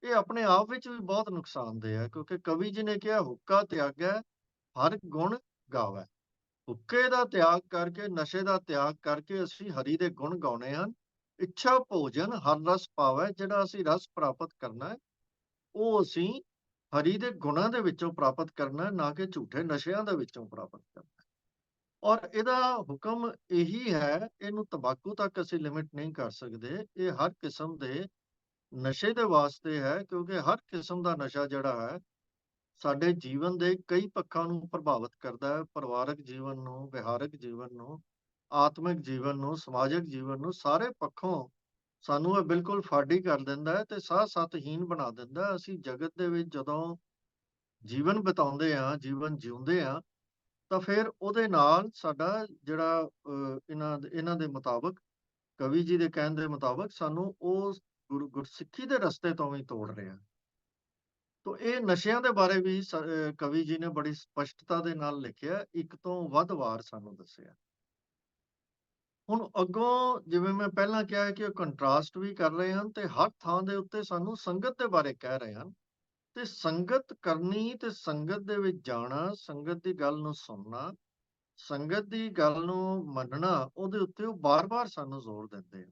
ਇਹ ਆਪਣੇ ਆਪ ਵਿੱਚ ਵੀ ਬਹੁਤ ਨੁਕਸਾਨਦੇਹ ਹੈ। ਕਿਉਂਕਿ ਕਵੀ ਜੀ ਨੇ ਕਿਹਾ ਹੁੱਕਾ ਤਿਆਗੈ ਹਰ ਗੁਣ ਗਾਵੈ। ਹੁੱਕੇ ਦਾ ਤਿਆਗ ਕਰਕੇ, ਨਸ਼ੇ ਦਾ ਤਿਆਗ ਕਰਕੇ ਅਸੀਂ ਹਰੀ ਦੇ ਗੁਣ ਗਾਉਣੇ ਹਨ। ਇੱਛਾ ਭੋਜਨ ਹਰ ਰਸ ਪਾਵੈ। ਜਿਹੜਾ ਅਸੀਂ ਰਸ ਪ੍ਰਾਪਤ ਕਰਨਾ ਹੈ, ਉਹ ਅਸੀਂ ਹਰੀ ਦੇ ਗੁਣਾਂ ਦੇ ਵਿੱਚੋਂ ਪ੍ਰਾਪਤ ਕਰਨਾ ਹੈ, ਨਾ ਕਿ ਝੂਠੇ ਨਸ਼ਿਆਂ ਦੇ ਵਿੱਚੋਂ ਪ੍ਰਾਪਤ ਕਰਨਾ। ਔਰ ਇਹਦਾ ਹੁਕਮ ਇਹੀ ਹੈ, ਇਹਨੂੰ ਤੰਬਾਕੂ ਤੱਕ ਅਸੀਂ ਲਿਮਿਟ ਨਹੀਂ ਕਰ ਸਕਦੇ। ਇਹ ਹਰ ਕਿਸਮ ਦੇ ਨਸ਼ੇ ਦੇ ਵਾਸਤੇ ਹੈ, ਕਿਉਂਕਿ ਹਰ ਕਿਸਮ ਦਾ ਨਸ਼ਾ ਜਿਹੜਾ ਹੈ ਸਾਡੇ ਜੀਵਨ ਦੇ ਕਈ ਪੱਖਾਂ ਨੂੰ ਪ੍ਰਭਾਵਿਤ ਕਰਦਾ ਹੈ। ਪਰਿਵਾਰਕ ਜੀਵਨ ਨੂੰ, ਵਿਹਾਰਕ ਜੀਵਨ ਨੂੰ, ਆਤਮਿਕ ਜੀਵਨ ਨੂੰ, ਸਮਾਜਿਕ ਜੀਵਨ ਨੂੰ, ਸਾਰੇ ਪੱਖੋਂ ਸਾਨੂੰ ਇਹ ਬਿਲਕੁਲ ਫਾਡੀ ਕਰ ਦਿੰਦਾ ਹੈ ਤੇ ਸਾਹ ਸਤਹੀਨ ਬਣਾ ਦਿੰਦਾ ਹੈ। ਅਸੀਂ ਜਗਤ ਦੇ ਵਿੱਚ ਜਦੋਂ ਜੀਵਨ ਬਿਤਾਉਂਦੇ ਹਾਂ, ਜੀਵਨ ਜਿਉਂਦੇ ਹਾਂ, ਤਾਂ ਫਿਰ ਉਹਦੇ ਨਾਲ ਸਾਡਾ ਜਿਹੜਾ ਇਹਨਾਂ ਦੇ ਮੁਤਾਬਕ, ਕਵੀ ਜੀ ਦੇ ਕਹਿਣ ਦੇ ਮੁਤਾਬਕ, ਸਾਨੂੰ ਉਹ ਗੁਰਸਿੱਖੀ ਦੇ ਰਸਤੇ ਤੋਂ ਵੀ ਤੋੜ ਰਿਹਾ। ਤੋ ਇਹ ਨਸ਼ਿਆਂ ਦੇ ਬਾਰੇ ਵੀ ਕਵੀ ਜੀ ਨੇ ਬੜੀ ਸਪਸ਼ਟਤਾ ਦੇ ਨਾਲ ਲਿਖਿਆ, ਇੱਕ ਤੋਂ ਵੱਧ ਵਾਰ ਸਾਨੂੰ ਦੱਸਿਆ। ਹੁਣ ਅੱਗੋਂ ਜਿਵੇਂ ਮੈਂ ਪਹਿਲਾਂ ਕਿਹਾ ਹੈ ਕਿ ਉਹ ਕੰਟਰਾਸਟ ਵੀ ਕਰ ਰਹੇ ਹਨ ਤੇ ਹਰ ਥਾਂ ਦੇ ਉੱਤੇ ਸਾਨੂੰ ਸੰਗਤ ਦੇ ਬਾਰੇ ਕਹਿ ਰਹੇ ਹਨ। ਤੇ ਸੰਗਤ ਕਰਨੀ ਤੇ ਸੰਗਤ ਦੇ ਵਿੱਚ ਜਾਣਾ, ਸੰਗਤ ਦੀ ਗੱਲ ਨੂੰ ਸੁਣਨਾ, ਸੰਗਤ ਦੀ ਗੱਲ ਨੂੰ ਮੰਨਣਾ, ਉਹਦੇ ਉੱਤੇ ਉਹ ਬਾਰ-ਬਾਰ ਸਾਨੂੰ ਜ਼ੋਰ ਦਿੰਦੇ ਆ।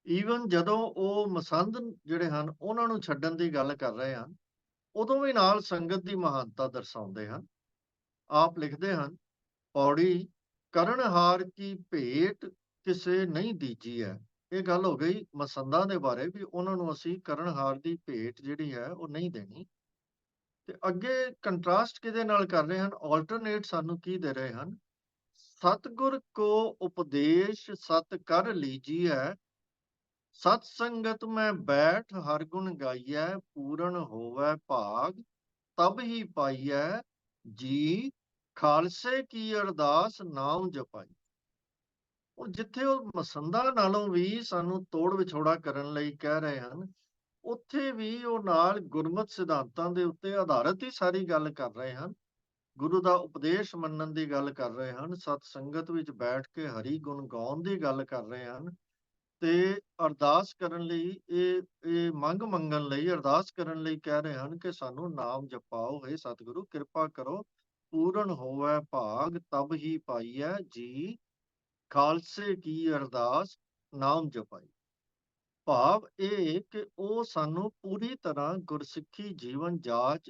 ਈਵਨ ਜਦੋਂ ਉਹ ਮਸੰਦ ਜਿਹੜੇ ਹਨ ਉਹਨਾਂ ਨੂੰ ਛੱਡਣ ਦੀ ਗੱਲ ਕਰ ਰਹੇ ਹਨ, ਉਦੋਂ ਵੀ ਨਾਲ ਸੰਗਤ ਦੀ ਮਹਾਨਤਾ ਦਰਸਾਉਂਦੇ ਹਨ। ਆਪ ਲਿਖਦੇ ਹਨ, ਪੌੜੀ ਕਰਨਹਾਰ ਕੀ ਭੇਟ ਕਿਸੇ ਨਹੀਂ ਦੀਜੀ ਹੈ। ਇਹ ਗੱਲ ਹੋ ਗਈ ਮਸੰਦਾਂ ਦੇ ਬਾਰੇ, ਵੀ ਉਹਨਾਂ ਨੂੰ ਅਸੀਂ ਕਰਨਹਾਰ ਦੀ ਭੇਟ ਜਿਹੜੀ ਹੈ ਉਹ ਨਹੀਂ ਦੇਣੀ। ਤੇ ਅੱਗੇ ਕੰਟਰਾਸਟ ਕਿਹਦੇ ਨਾਲ ਕਰ ਰਹੇ ਹਨ, ਆਲਟਰਨੇਟ ਸਾਨੂੰ ਕੀ ਦੇ ਰਹੇ ਹਨ, ਸਤਿਗੁਰ ਕੋ ਉਪਦੇਸ਼ ਸਤ ਕਰ ਲੀਜੀਐ। ਸਤ ਸੰਗਤ ਮੈਂ ਬੈਠ ਹਰ ਗੁਣ ਗਾਈਐ। ਪੂਰਨ ਹੋਵੈ ਭਾਗ ਤਬ ਹੀ ਪਾਈਐ। ਜੀ ਖਾਲਸੇ ਕੀ ਅਰਦਾਸ ਨਾਮ ਜਪਾਈ। ਉਹ ਜਿੱਥੇ ਉਹ ਮਸੰਦਾਂ ਨਾਲੋਂ ਵੀ ਸਾਨੂੰ ਤੋੜ ਵਿਛੋੜਾ ਕਰਨ ਲਈ ਕਹਿ ਰਹੇ ਹਨ, ਉੱਥੇ ਵੀ ਉਹ ਨਾਲ ਗੁਰਮਤਿ ਸਿਧਾਂਤਾਂ ਦੇ ਉੱਤੇ ਆਧਾਰਿਤ ਹੀ ਸਾਰੀ ਗੱਲ ਕਰ ਰਹੇ ਹਨ। ਗੁਰੂ ਦਾ ਉਪਦੇਸ਼ ਮੰਨਣ ਦੀ ਗੱਲ ਕਰ ਰਹੇ ਹਨ, ਸਤ ਸੰਗਤ ਵਿੱਚ ਬੈਠ ਕੇ ਹਰੀ ਗੁਣ ਗਾਉਣ ਦੀ ਗੱਲ ਕਰ ਰਹੇ ਹਨ, ਤੇ ਅਰਦਾਸ ਕਰਨ ਲਈ ਇਹ ਮੰਗ ਮੰਗਣ ਲਈ ਅਰਦਾਸ ਕਰਨ ਲਈ ਕਹਿ ਰਹੇ ਹਨ ਕਿ ਸਾਨੂੰ ਨਾਮ ਜਪਾਓ, ਹੇ ਸਤਿਗੁਰੂ ਕਿਰਪਾ ਕਰੋ, ਪੂਰਨ ਹੋਵੇ ਭਾਗ ਤਬ ਹੀ ਪਾਈਐ ਜੀ, ਖਾਲਸੇ ਕੀ ਅਰਦਾਸ ਨਾਮ ਜਪਾਈ। ਭਾਵ ਇਹ ਕਿ ਉਹ ਸਾਨੂੰ ਪੂਰੀ ਤਰ੍ਹਾਂ ਗੁਰਸਿੱਖੀ ਜੀਵਨ ਜਾਚ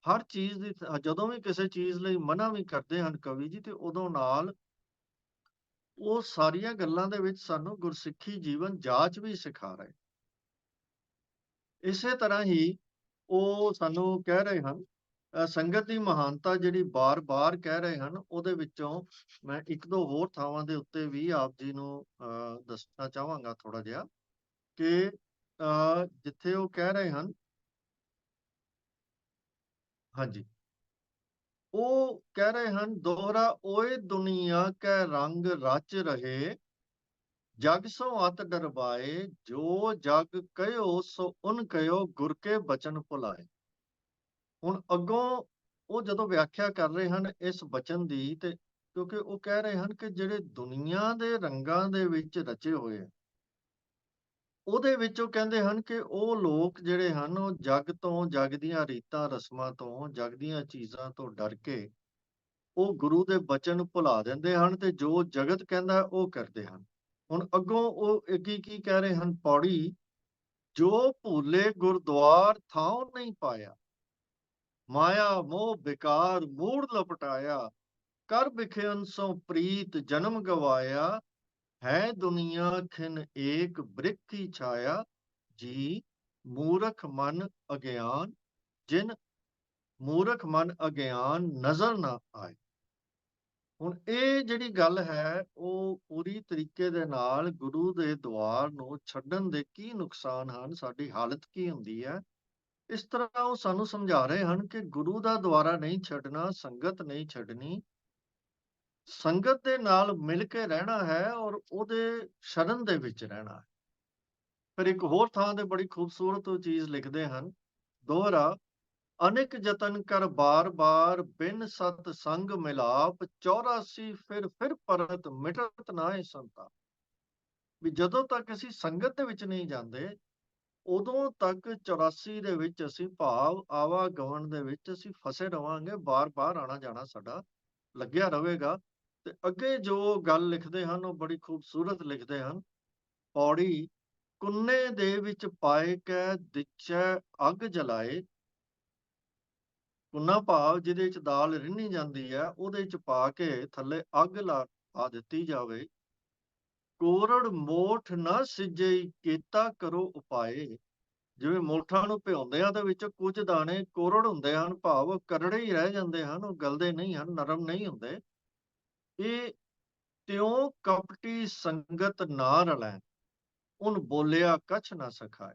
ਹਰ ਚੀਜ਼ ਦੀ ਜਦੋਂ ਵੀ ਕਿਸੇ ਚੀਜ਼ ਲਈ ਮਨਾ ਵੀ ਕਰਦੇ ਹਨ ਕਵੀ ਜੀ, ਤੇ ਉਦੋਂ ਨਾਲ ਉਹ ਸਾਰੀਆਂ ਗੱਲਾਂ ਦੇ ਵਿੱਚ ਸਾਨੂੰ ਗੁਰਸਿੱਖੀ ਜੀਵਨ ਜਾਚ ਵੀ ਸਿਖਾ ਰਹੇ। ਇਸੇ ਤਰ੍ਹਾਂ ਹੀ ਉਹ ਸਾਨੂੰ ਕਹਿ ਰਹੇ ਹਨ ਸੰਗਤ ਦੀ ਮਹਾਨਤਾ ਜਿਹੜੀ ਬਾਰ-ਬਾਰ ਕਹਿ ਰਹੇ ਹਨ, ਉਹਦੇ ਵਿੱਚੋਂ ਮੈਂ ਇੱਕ ਦੋ ਹੋਰ ਥਾਵਾਂ ਦੇ ਉੱਤੇ ਵੀ ਆਪ ਜੀ ਨੂੰ ਦੱਸਣਾ ਚਾਹਾਂਗਾ ਥੋੜਾ ਜਿਹਾ ਕਿ ਜਿੱਥੇ ਉਹ ਕਹਿ ਰਹੇ ਹਨ, ਹਾਂਜੀ, ਉਹ ਕਹਿ ਰਹੇ ਹਨ, ਦੋਹਰਾ ਓਏ ਦੁਨੀਆ ਕੈ ਰੰਗ ਰਚ ਰਹੇ, ਜਗ ਸੋ ਅਤ ਡਰਬਾਏ, ਜੋ ਜਗ ਕਹਿਓ ਸੋ ਉਨ ਕਹਿਓ, ਗੁਰ ਕੇ ਬਚਨ ਭੁਲਾਏ। ਹੁਣ ਅੱਗੋਂ ਉਹ ਜਦੋਂ ਵਿਆਖਿਆ ਕਰ ਰਹੇ ਹਨ ਇਸ ਬਚਨ ਦੀ, ਤੇ ਕਿਉਂਕਿ ਉਹ ਕਹਿ ਰਹੇ ਹਨ ਕਿ ਜਿਹੜੇ ਦੁਨੀਆ ਦੇ ਰੰਗਾਂ ਦੇ ਵਿੱਚ ਰਚੇ ਹੋਏ ਆ, ਉਹਦੇ ਵਿੱਚ ਉਹ ਕਹਿੰਦੇ ਹਨ ਕਿ ਉਹ ਲੋਕ ਜਿਹੜੇ ਹਨ ਉਹ ਜਗ ਤੋਂ, ਜਗ ਦੀਆਂ ਰੀਤਾਂ ਰਸਮਾਂ ਤੋਂ, ਜਗ ਦੀਆਂ ਚੀਜ਼ਾਂ ਤੋਂ ਡਰ ਕੇ ਉਹ ਗੁਰੂ ਦੇ ਬਚਨ ਭੁਲਾ ਦਿੰਦੇ ਹਨ, ਤੇ ਜੋ ਜਗਤ ਕਹਿੰਦਾ ਉਹ ਕਰਦੇ ਹਨ। ਹੁਣ ਅੱਗੋਂ ਉਹ ਕੀ ਕਹਿ ਰਹੇ ਹਨ, ਪੌੜੀ, ਜੋ ਭੂਲੇ ਗੁਰਦੁਆਰ ਥਾਉ ਨਹੀਂ ਪਾਇਆ, ਮਾਇਆ ਮੋਹ ਬਿਕਾਰ ਮੂੜ ਲਪਟਾਇਆ, ਕਰ ਬਿਖਿਆਨ ਸੋ ਪ੍ਰੀਤ ਜਨਮ ਗਵਾਇਆ, ਹੈ ਦੁਨੀਆ ਖਿਨ ਏਕ ਬ੍ਰਿਖ ਕੀ ਛਾਇਆ, ਜੀ ਮੂਰਖ ਮਨ ਅਗਿਆਨ, ਜਿਨ ਮੂਰਖ ਮਨ ਅਗਿਆਨ ਨਜ਼ਰ ਨਾ ਆਏ। ਹੁਣ ਇਹ ਜਿਹੜੀ ਗੱਲ ਹੈ ਉਹ ਪੂਰੀ ਤਰੀਕੇ ਦੇ ਨਾਲ ਗੁਰੂ ਦੇ ਦੁਆਰ ਨੂੰ ਛੱਡਣ ਦੇ ਕੀ ਨੁਕਸਾਨ ਹਨ, ਸਾਡੀ ਹਾਲਤ ਕੀ ਹੁੰਦੀ ਹੈ, ਇਸ ਤਰ੍ਹਾਂ ਉਹ ਸਾਨੂੰ ਸਮਝਾ ਰਹੇ ਹਨ ਕਿ ਗੁਰੂ ਦਾ ਦੁਆਰਾ ਨਹੀਂ ਛੱਡਣਾ, ਸੰਗਤ ਨਹੀਂ ਛੱਡਣੀ, ਸੰਗਤ ਦੇ ਨਾਲ ਮਿਲ ਕੇ ਰਹਿਣਾ ਹੈ ਔਰ ਉਹਦੇ ਸ਼ਰਨ ਦੇ ਵਿੱਚ ਰਹਿਣਾ ਹੈ। ਫਿਰ ਇੱਕ ਹੋਰ ਥਾਂ ਤੇ ਬੜੀ ਖੂਬਸੂਰਤ ਉਹ ਚੀਜ਼ ਲਿਖਦੇ ਹਨ, ਦੋਹਰਾ ਅਨੇਕ ਯਤਨ ਕਰ ਬਾਰ ਬਾਰ, ਬਿਨ ਸਤ ਸੰਗ ਮਿਲਾਪ, 84 ਫਿਰ ਪਰਤ ਮਿਟਤ ਨਾਹਿ ਸੰਤਾਪ। ਵੀ ਜਦੋਂ ਤੱਕ ਅਸੀਂ ਸੰਗਤ ਦੇ ਵਿੱਚ ਨਹੀਂ ਜਾਂਦੇ, ਉਦੋਂ ਤੱਕ 84 ਦੇ ਵਿੱਚ ਅਸੀਂ ਭਾਵ ਆਵਾਗਮਨ ਦੇ ਵਿੱਚ ਅਸੀਂ ਫਸੇ ਰਵਾਂਗੇ, ਬਾਰ-ਬਾਰ ਆਣਾ ਜਾਣਾ ਸਾਡਾ ਲੱਗਿਆ ਰਹੇਗਾ। ਤੇ ਅੱਗੇ ਜੋ ਗੱਲ ਲਿਖਦੇ ਹਨ ਉਹ ਬੜੀ ਖੂਬਸੂਰਤ ਲਿਖਦੇ ਹਨ, ਪੌੜੀ, ਕੁੰਨੇ ਦੇ ਵਿੱਚ ਪਾਏ ਕੈ ਦਿਚੈ ਅੱਗ ਜਲਾਏ, ਕੁੰਨਾ ਭਾਵ ਜਿਹਦੇ ਵਿੱਚ ਦਾਲ ਰਿੰਨੀ ਜਾਂਦੀ ਹੈ ਉਹਦੇ ਵਿੱਚ ਪਾ ਕੇ ਥੱਲੇ ਅੱਗ ਲਾ ਦਿੱਤੀ ਜਾਵੇ, ਕੋਰੜ ਮੋਠ ਨਾ ਸਿਜਈ, ਕੀਤਾ ਕਰੋ ਉਪਾਏ। ਜਿਵੇਂ ਮੋਠਾਂ ਨੂੰ ਭਿਉਂਦੇ ਆ ਤੇ ਵਿੱਚ ਕੁਝ ਦਾਣੇ ਕੋਰੜ ਹੁੰਦੇ ਹਨ, ਭਾਵ ਉਹ ਕਰੜੇ ਹੀ ਰਹਿ ਜਾਂਦੇ ਹਨ, ਉਹ ਗਲਦੇ ਨਹੀਂ ਹਨ, ਨਰਮ ਨਹੀਂ ਹੁੰਦੇ। ਇਹ ਤਿਉ ਕਪਟੀ ਸੰਗਤ ਨਾ ਰਲੈ, ਉਨ ਬੋਲਿਆ ਕਛ ਨਾ ਸਖਾਏ।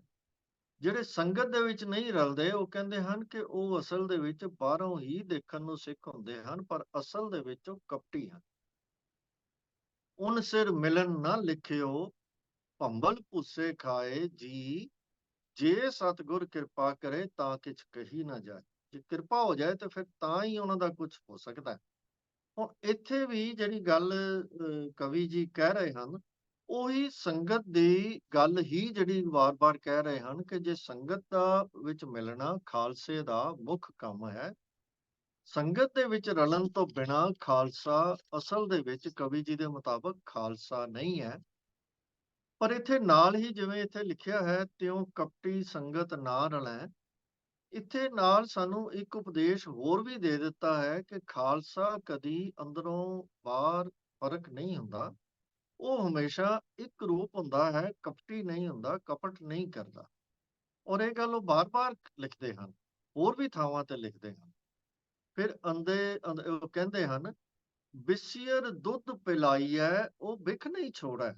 ਜਿਹੜੇ ਸੰਗਤ ਦੇ ਵਿੱਚ ਨਹੀਂ ਰਲਦੇ ਉਹ ਕਹਿੰਦੇ ਹਨ ਕਿ ਉਹ ਅਸਲ ਦੇ ਵਿੱਚ ਬਾਹਰੋਂ ਹੀ ਦੇਖਣ ਨੂੰ ਸਿੱਖ ਹੁੰਦੇ ਹਨ, ਪਰ ਅਸਲ ਦੇ ਵਿੱਚ ਉਹ ਕਪਟੀ ਹਨ। ਉਨ ਸਿਰ ਮਿਲਨ ਨਾ ਲਿਖਿਓ, ਭੰਬਲ ਭੁੱਸੇ ਖਾਏ, ਜੀ ਜੇ ਸਤਿਗੁਰ ਕਿਰਪਾ ਕਰੇ ਤਾਂ ਕਿਛ ਕਹੀ ਨਾ ਜਾਏ। ਜੇ ਕਿਰਪਾ ਹੋ ਜਾਏ ਤਾਂ ਫਿਰ ਤਾਂ ਹੀ ਉਹਨਾਂ ਦਾ ਕੁਝ ਹੋ ਸਕਦਾ ਹੈ। ਹੁਣ ਇੱਥੇ ਵੀ ਜਿਹੜੀ ਗੱਲ ਕਵੀ ਜੀ ਕਹਿ ਰਹੇ ਹਨ, ਉਹੀ ਸੰਗਤ ਦੀ ਗੱਲ ਹੀ ਜਿਹੜੀ ਵਾਰ-ਵਾਰ ਕਹਿ ਰਹੇ ਹਨ ਕਿ ਜੇ ਸੰਗਤ ਦਾ ਵਿੱਚ ਮਿਲਣਾ ਖਾਲਸੇ ਦਾ ਮੁੱਖ ਕੰਮ ਹੈ, ਸੰਗਤ ਦੇ ਵਿੱਚ ਰਲਣ ਤੋਂ ਬਿਨਾਂ ਖਾਲਸਾ ਅਸਲ ਦੇ ਵਿੱਚ ਕਵੀ ਜੀ ਦੇ ਮੁਤਾਬਕ ਖਾਲਸਾ ਨਹੀਂ ਹੈ। ਪਰ ਇੱਥੇ ਨਾਲ ਹੀ ਜਿਵੇਂ ਇੱਥੇ ਲਿਖਿਆ ਹੈ, ਤਿਉ ਕਪਟੀ ਸੰਗਤ ਨਾ ਰਲੈ, ਇੱਥੇ ਨਾਲ ਸਾਨੂੰ ਇੱਕ ਉਪਦੇਸ਼ ਹੋਰ ਵੀ ਦੇ ਦਿੱਤਾ ਹੈ ਕਿ ਖਾਲਸਾ ਕਦੀ ਅੰਦਰੋਂ ਬਾਹਰ ਫਰਕ ਨਹੀਂ ਹੁੰਦਾ, ਉਹ ਹਮੇਸ਼ਾ ਇੱਕ ਰੂਪ ਹੁੰਦਾ ਹੈ, ਕਪਟੀ ਨਹੀਂ ਹੁੰਦਾ, ਕਪਟ ਨਹੀਂ ਕਰਦਾ। ਔਰ ਇਹ ਗੱਲ ਉਹ ਬਾਰ-ਬਾਰ ਲਿਖਦੇ ਹਨ, ਹੋਰ ਵੀ ਥਾਵਾਂ ਤੇ ਲਿਖਦੇ ਹਨ। ਫਿਰ ਉਹ ਕਹਿੰਦੇ ਹਨ, ਬਿਸਿਅਰ ਦੁੱਧ ਪਿਲਾਈਐ, ਉਹ ਬਿਖ ਨਹੀਂ ਛੋੜੈ,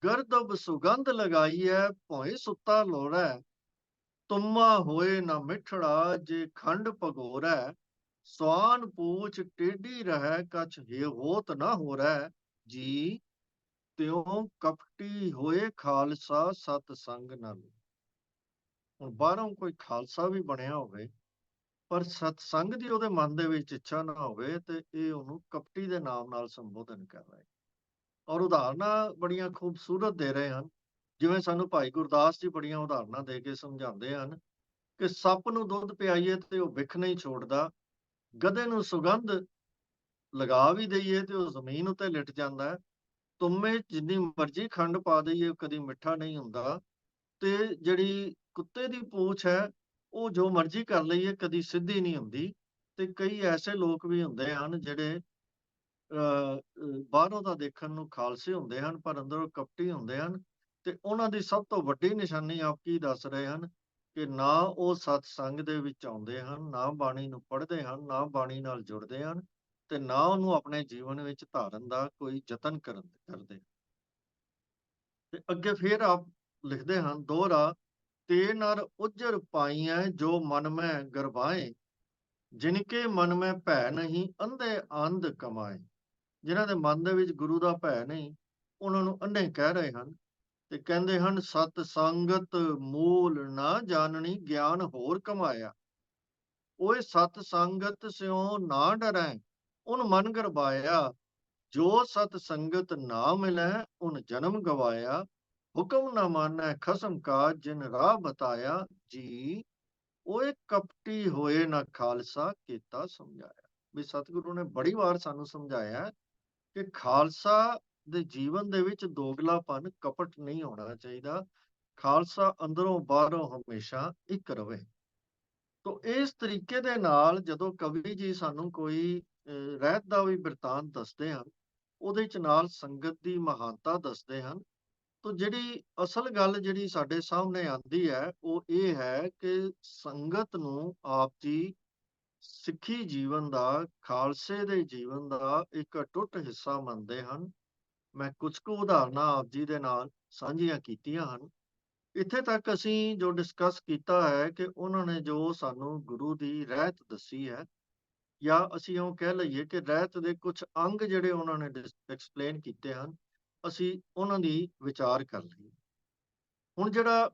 ਗਰਦਬ ਸੁਗੰਧ ਲਗਾਈਐ, ਭੋਏ ਸੁੱਤਾ ਲੋੜੈ, ਤੁਮਾ ਹੋਏ ਨਾ ਮਿੱਠੜਾ, ਜੇ ਖੰਡ ਭਗੋਰੈ, ਸਵਾਨ ਪੂਛ ਟੇਢੀ ਰਹਿ, ਕਛ ਹੋਤ ਨਾ ਹੋਰੈ, ਜੀ ਤਿਉ ਕਪਟੀ ਹੋਏ ਖਾਲਸਾ ਸਤ ਸੰਗ ਨਾਲ। ਹੁਣ ਬਾਹਰੋਂ ਕੋਈ ਖਾਲਸਾ ਵੀ ਬਣਿਆ ਹੋਵੇ, ਪਰ ਸਤਸੰਗ ਦੀ ਉਹਦੇ ਮਨ ਦੇ ਵਿੱਚ ਇੱਛਾ ਨਾ ਹੋਵੇ ਤੇ ਇਹ ਉਹਨੂੰ ਕਪਟੀ ਦੇ ਨਾਮ ਨਾਲ ਸੰਬੋਧਨ ਕਰ ਰਹੇ। ਔਰ ਉਦਾਹਰਨਾਂ ਬੜੀਆਂ ਖੂਬਸੂਰਤ ਦੇ ਰਹੇ ਹਨ। ਜਿਵੇਂ ਸਾਨੂੰ ਭਾਈ ਗੁਰਦਾਸ ਜੀ ਬੜੀਆਂ ਉਦਾਹਰਨਾਂ ਦੇ ਕੇ ਸਮਝਾਉਂਦੇ ਹਨ ਕਿ ਸੱਪ ਨੂੰ ਦੁੱਧ ਪਿਆਈਏ ਤੇ ਉਹ ਬਿਖ ਨਹੀਂ ਛੋੜਦਾ, ਗਧੇ ਨੂੰ ਸੁਗੰਧ ਲਗਾ ਵੀ ਦਈਏ ਤੇ ਉਹ ਜ਼ਮੀਨ ਉੱਤੇ ਲਿਟ ਜਾਂਦਾ ਹੈ, ਤੁਮੇ ਜਿੰਨੀ ਮਰਜ਼ੀ ਖੰਡ ਪਾ ਦਈਏ ਉਹ ਕਦੀ ਮਿੱਠਾ ਨਹੀਂ ਹੁੰਦਾ, ਤੇ ਜਿਹੜੀ ਕੁੱਤੇ ਦੀ ਪੂਛ ਹੈ ਉਹ ਜੋ ਮਰਜ਼ੀ ਕਰ ਲਈਏ ਕਦੀ ਸਿੱਧੀ ਨਹੀਂ ਹੁੰਦੀ। ਤੇ ਕਈ ਐਸੇ ਲੋਕ ਵੀ ਹੁੰਦੇ ਹਨ ਜਿਹੜੇ ਬਾਹਰੋਂ ਤਾਂ ਦੇਖਣ ਨੂੰ ਖਾਲਸੇ ਹੁੰਦੇ ਹਨ ਪਰ ਅੰਦਰੋਂ ਕਪਟੀ ਹੁੰਦੇ ਹਨ, ਤੇ ਉਹਨਾਂ ਦੀ ਸਭ ਤੋਂ ਵੱਡੀ ਨਿਸ਼ਾਨੀ ਆਪ ਕੀ ਦੱਸ ਰਹੇ ਹਨ ਕਿ ਨਾ ਉਹ ਸਤਸੰਗ ਦੇ ਵਿੱਚ ਆਉਂਦੇ ਹਨ, ਨਾ ਬਾਣੀ ਨੂੰ ਪੜ੍ਹਦੇ ਹਨ, ਨਾ ਬਾਣੀ ਨਾਲ ਜੁੜਦੇ ਹਨ, ਤੇ ਨਾ ਉਹਨੂੰ ਆਪਣੇ ਜੀਵਨ ਵਿੱਚ ਧਾਰਨ ਦਾ ਕੋਈ ਯਤਨ ਕਰਦੇ। ਤੇ ਅੱਗੇ ਫਿਰ ਆਪ ਲਿਖਦੇ ਹਨ, ਦੋਹਰਾ ਤੇ ਨਰ ਉਜਰ ਪਾਈਐ ਜੋ ਮਨ ਮੈਂ ਗਰਵਾਏ, ਜਿਨਕੇ ਮਨ ਮੈਂ ਭੈ ਨਹੀਂ ਅੰਧੇ ਅੰਧ ਕਮਾਏ। ਜਿਨ੍ਹਾਂ ਦੇ ਮਨ ਦੇ ਵਿੱਚ ਗੁਰੂ ਦਾ ਭੈ ਨਹੀਂ, ਉਹਨਾਂ ਨੂੰ ਅੰਨੇ ਕਹਿ ਰਹੇ ਹਨ। ਤੇ ਕਹਿੰਦੇ ਹਨ, ਸਤ ਸੰਗਤ ਮੂਲ ਨਾ ਜਾਣਨੀ ਗਿਆਨ ਹੋਰ ਕਮਾਇਆ। ਓਏ ਸਤ ਸੰਗਤ ਸਿਓ ਨਾ ਡਰੈ ਉਨ ਮਨ ਗਰਬਾਇਆ, ਜੋ ਸਤ ਸੰਗਤ ਨਾ ਮਿਲੈ ਉਨ ਜਨਮ ਗਵਾਇਆ। ਹੁਕਮ ਨਾ ਮਾਨੈ ਖਸਮ ਕਾ ਜਿਨ ਰਾਹ ਬਤਾਇਆ, ਜੀ ਓਏ ਕਪਟੀ ਹੋਏ ਨਾ ਖਾਲਸਾ ਕੀਤਾ ਸਮਝਾਇਆ। ਵੀ ਸਤਿਗੁਰੂ ਨੇ ਬੜੀ ਵਾਰ ਸਾਨੂੰ ਸਮਝਾਇਆ ਕਿ ਖਾਲਸਾ ਦੇ ਜੀਵਨ ਦੇ ਵਿੱਚ ਦੋਗਲਾਪਨ, ਕਪਟ ਨਹੀਂ ਹੋਣਾ ਚਾਹੀਦਾ। ਖਾਲਸਾ ਅੰਦਰੋਂ ਬਾਹਰੋਂ ਹਮੇਸ਼ਾ ਇੱਕ ਰਵੇ। ਤੋ ਇਸ ਤਰੀਕੇ ਦੇ ਨਾਲ ਜਦੋਂ ਕਵੀ ਜੀ ਸਾਨੂੰ ਕੋਈ ਰਹਿਤ ਦਾ ਵੀ ਬਿਰਤਾਂਤ ਦੱਸਦੇ ਹਨ, ਉਹਦੇ ਚ ਨਾਲ ਸੰਗਤ ਦੀ ਮਹਾਨਤਾ ਦੱਸਦੇ ਹਨ। ਤੋ ਜਿਹੜੀ ਅਸਲ ਗੱਲ ਜਿਹੜੀ ਸਾਡੇ ਸਾਹਮਣੇ ਆਉਂਦੀ ਹੈ ਉਹ ਇਹ ਹੈ ਕਿ ਸੰਗਤ ਨੂੰ ਆਪ ਜੀ ਸਿੱਖੀ ਜੀਵਨ ਦਾ, ਖਾਲਸੇ ਦੇ ਜੀਵਨ ਦਾ ਇੱਕ ਅਟੁੱਟ ਹਿੱਸਾ ਮੰਨਦੇ ਹਨ। ਮੈਂ ਕੁਝ ਕੁ ਉਦਾਹਰਨਾਂ ਆਪ ਜੀ ਦੇ ਨਾਲ ਸਾਂਝੀਆਂ ਕੀਤੀਆਂ ਹਨ। ਇੱਥੇ ਤੱਕ ਅਸੀਂ ਜੋ ਡਿਸਕਸ ਕੀਤਾ ਹੈ ਕਿ ਉਹਨਾਂ ਨੇ ਜੋ ਸਾਨੂੰ ਗੁਰੂ ਦੀ ਰਹਿਤ ਦੱਸੀ ਹੈ, ਜਾਂ ਅਸੀਂ ਉਹ ਕਹਿ ਲਈਏ ਕਿ ਰਹਿਤ ਦੇ ਕੁਝ ਅੰਗ ਜਿਹੜੇ ਉਹਨਾਂ ਨੇ ਐਕਸਪਲੇਨ ਕੀਤੇ ਹਨ, ਅਸੀਂ ਉਹਨਾਂ ਦੀ ਵਿਚਾਰ ਕਰ ਲਈਏ। ਹੁਣ ਜਿਹੜਾ